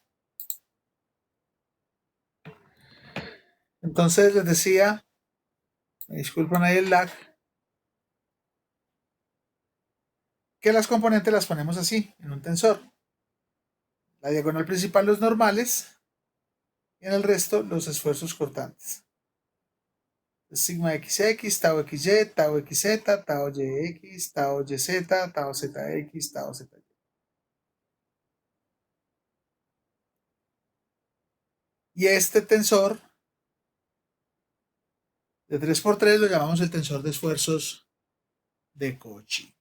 Entonces les decía, me disculpan ahí el lag, que las componentes las ponemos así, en un tensor. La diagonal principal los normales y en el resto los esfuerzos cortantes. Sigma XX, tau XY, tau XZ, tau YX, tau YZ, tau ZX, tau ZY. Y este tensor de 3×3 lo llamamos el tensor de esfuerzos de Cauchy.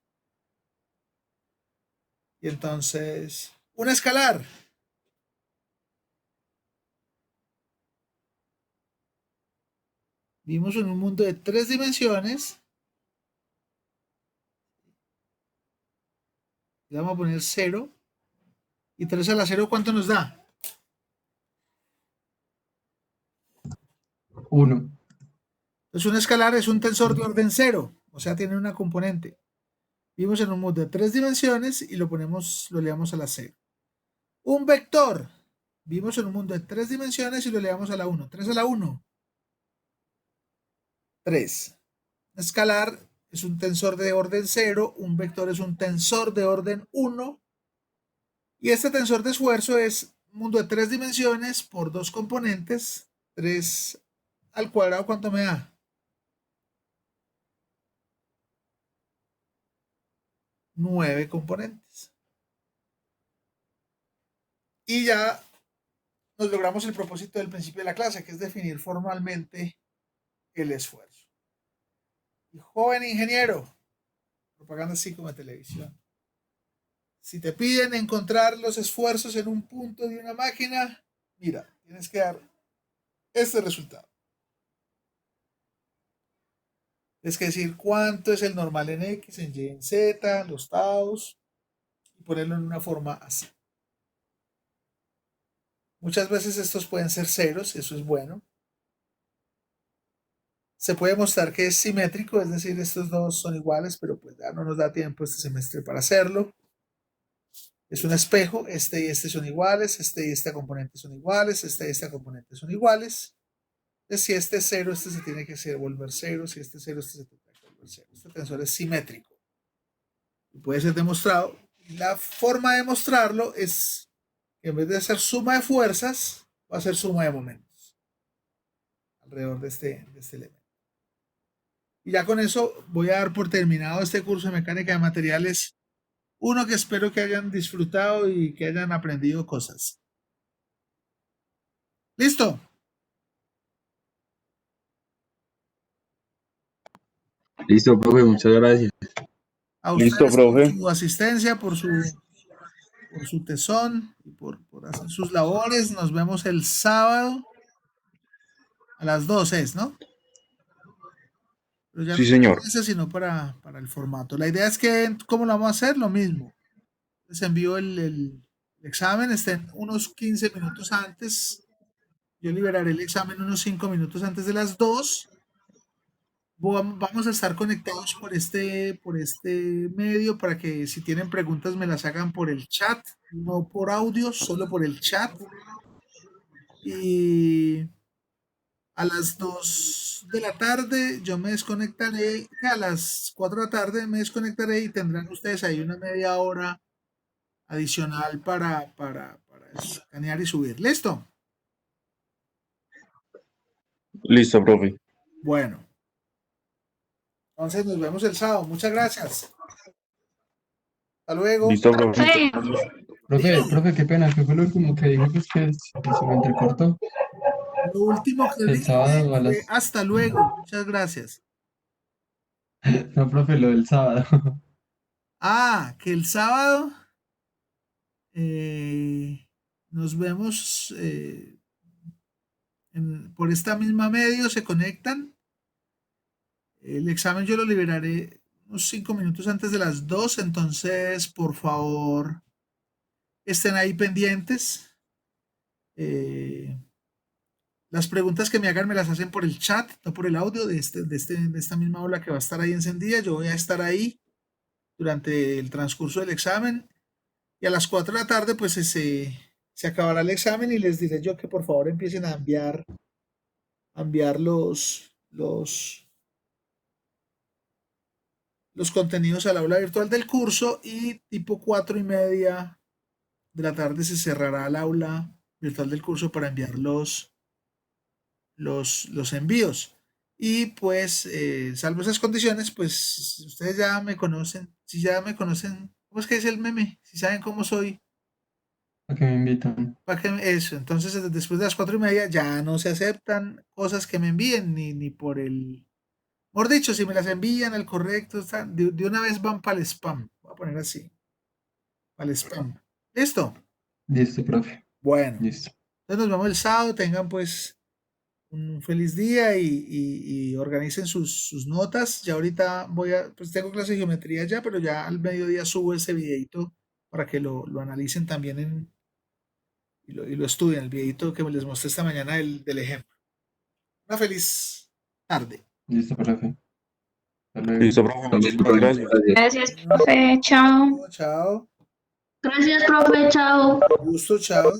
Y entonces, un escalar. Vimos en un mundo de 3 dimensiones. Le vamos a poner 0. Y 3 a la 0, ¿cuánto nos da? 1. Entonces, un escalar es un tensor de orden 0. O sea, tiene una componente. Vimos en un mundo de 3 dimensiones y lo elevamos a la 0. Un vector. Vimos en un mundo de 3 dimensiones y lo elevamos a la 1. 3 a la 1. 3. Escalar es un tensor de orden 0, un vector es un tensor de orden 1, y este tensor de esfuerzo es un mundo de 3 dimensiones por 2 componentes, 3 al cuadrado, ¿cuánto me da? 9 componentes. Y ya nos logramos el propósito del principio de la clase, que es definir formalmente el esfuerzo. Y joven ingeniero, propaganda así como de televisión. Si te piden encontrar los esfuerzos en un punto de una máquina, mira, tienes que dar este resultado. Es que decir cuánto es el normal en X, en Y, en Z, los taus, y ponerlo en una forma así. Muchas veces estos pueden ser ceros, eso es bueno. Se puede mostrar que es simétrico, es decir, estos dos son iguales, pero pues ya no nos da tiempo este semestre para hacerlo. Es un espejo, este y este son iguales, este y esta componente son iguales, esta y esta componente son iguales. Entonces, si este es 0, este se tiene que volver 0, si este es 0, este se tiene que volver 0. Este tensor es simétrico y puede ser demostrado. La forma de demostrarlo es que en vez de hacer suma de fuerzas, va a ser suma de momentos alrededor de este elemento. Y ya con eso voy a dar por terminado este curso de mecánica de materiales. Uno que espero que hayan disfrutado y que hayan aprendido cosas. ¿Listo? Listo, profe, muchas gracias. A Listo, ustedes por profe. su asistencia, por su tesón y por hacer sus labores. Nos vemos el sábado a las 12, ¿no? Pero ya Sí, no para señor. clase, sino para el formato. La idea es que, ¿cómo lo vamos a hacer? Lo mismo. Les envío el examen, estén unos 15 minutos antes. Yo liberaré el examen unos 5 minutos antes de las 2. Vamos a estar conectados por este medio para que si tienen preguntas me las hagan por el chat, no por audio, solo por el chat. Y a las 2 de la tarde yo me desconectaré, a las 4 de la tarde me desconectaré y tendrán ustedes ahí una media hora adicional para escanear y subir. ¿Listo? Listo, profe. Bueno, entonces nos vemos el sábado. Muchas gracias. Hasta luego. Listo, profe. Profe, qué pena, ¿qué fue lo último que dijo que se me entrecortó? Lo último que El dije sábado a fue las... hasta luego. Muchas gracias. No, profe, lo del sábado. Que el sábado nos vemos por esta misma medio, se conectan. El examen yo lo liberaré unos 5 minutos antes de las 2, entonces por favor estén ahí pendientes. Las preguntas que me hagan me las hacen por el chat, no por el audio de esta misma aula que va a estar ahí encendida. Yo voy a estar ahí durante el transcurso del examen y a las 4 de la tarde pues se acabará el examen y les diré yo que por favor empiecen a enviar los contenidos al aula virtual del curso y tipo 4:30 de la tarde se cerrará el aula virtual del curso para enviar los envíos. Y pues, salvo esas condiciones, pues ustedes ya me conocen. Si ya me conocen, ¿cómo es que es el meme? Si saben cómo soy, ¿Para qué me invitan? ¿para qué eso? Entonces, después de las 4:30 ya no se aceptan cosas que me envíen, ni por el... Mejor dicho, si me las envían al correcto, de una vez van para el spam. Voy a poner así, para el spam. ¿Listo? Listo, profe. Bueno, Listo. entonces nos vemos el sábado. Tengan pues un feliz día y organicen sus notas. Ya ahorita pues tengo clase de geometría ya, pero ya al mediodía subo ese videito para que lo analicen también y lo estudien, el videito que les mostré esta mañana del ejemplo. Una feliz tarde. Listo, profe. Hasta luego. Listo, profe, También, muchísimas profe. gracias. Gracias. Gracias, profe. Chao. Chao. Gracias, profe, chao. Gusto, chao.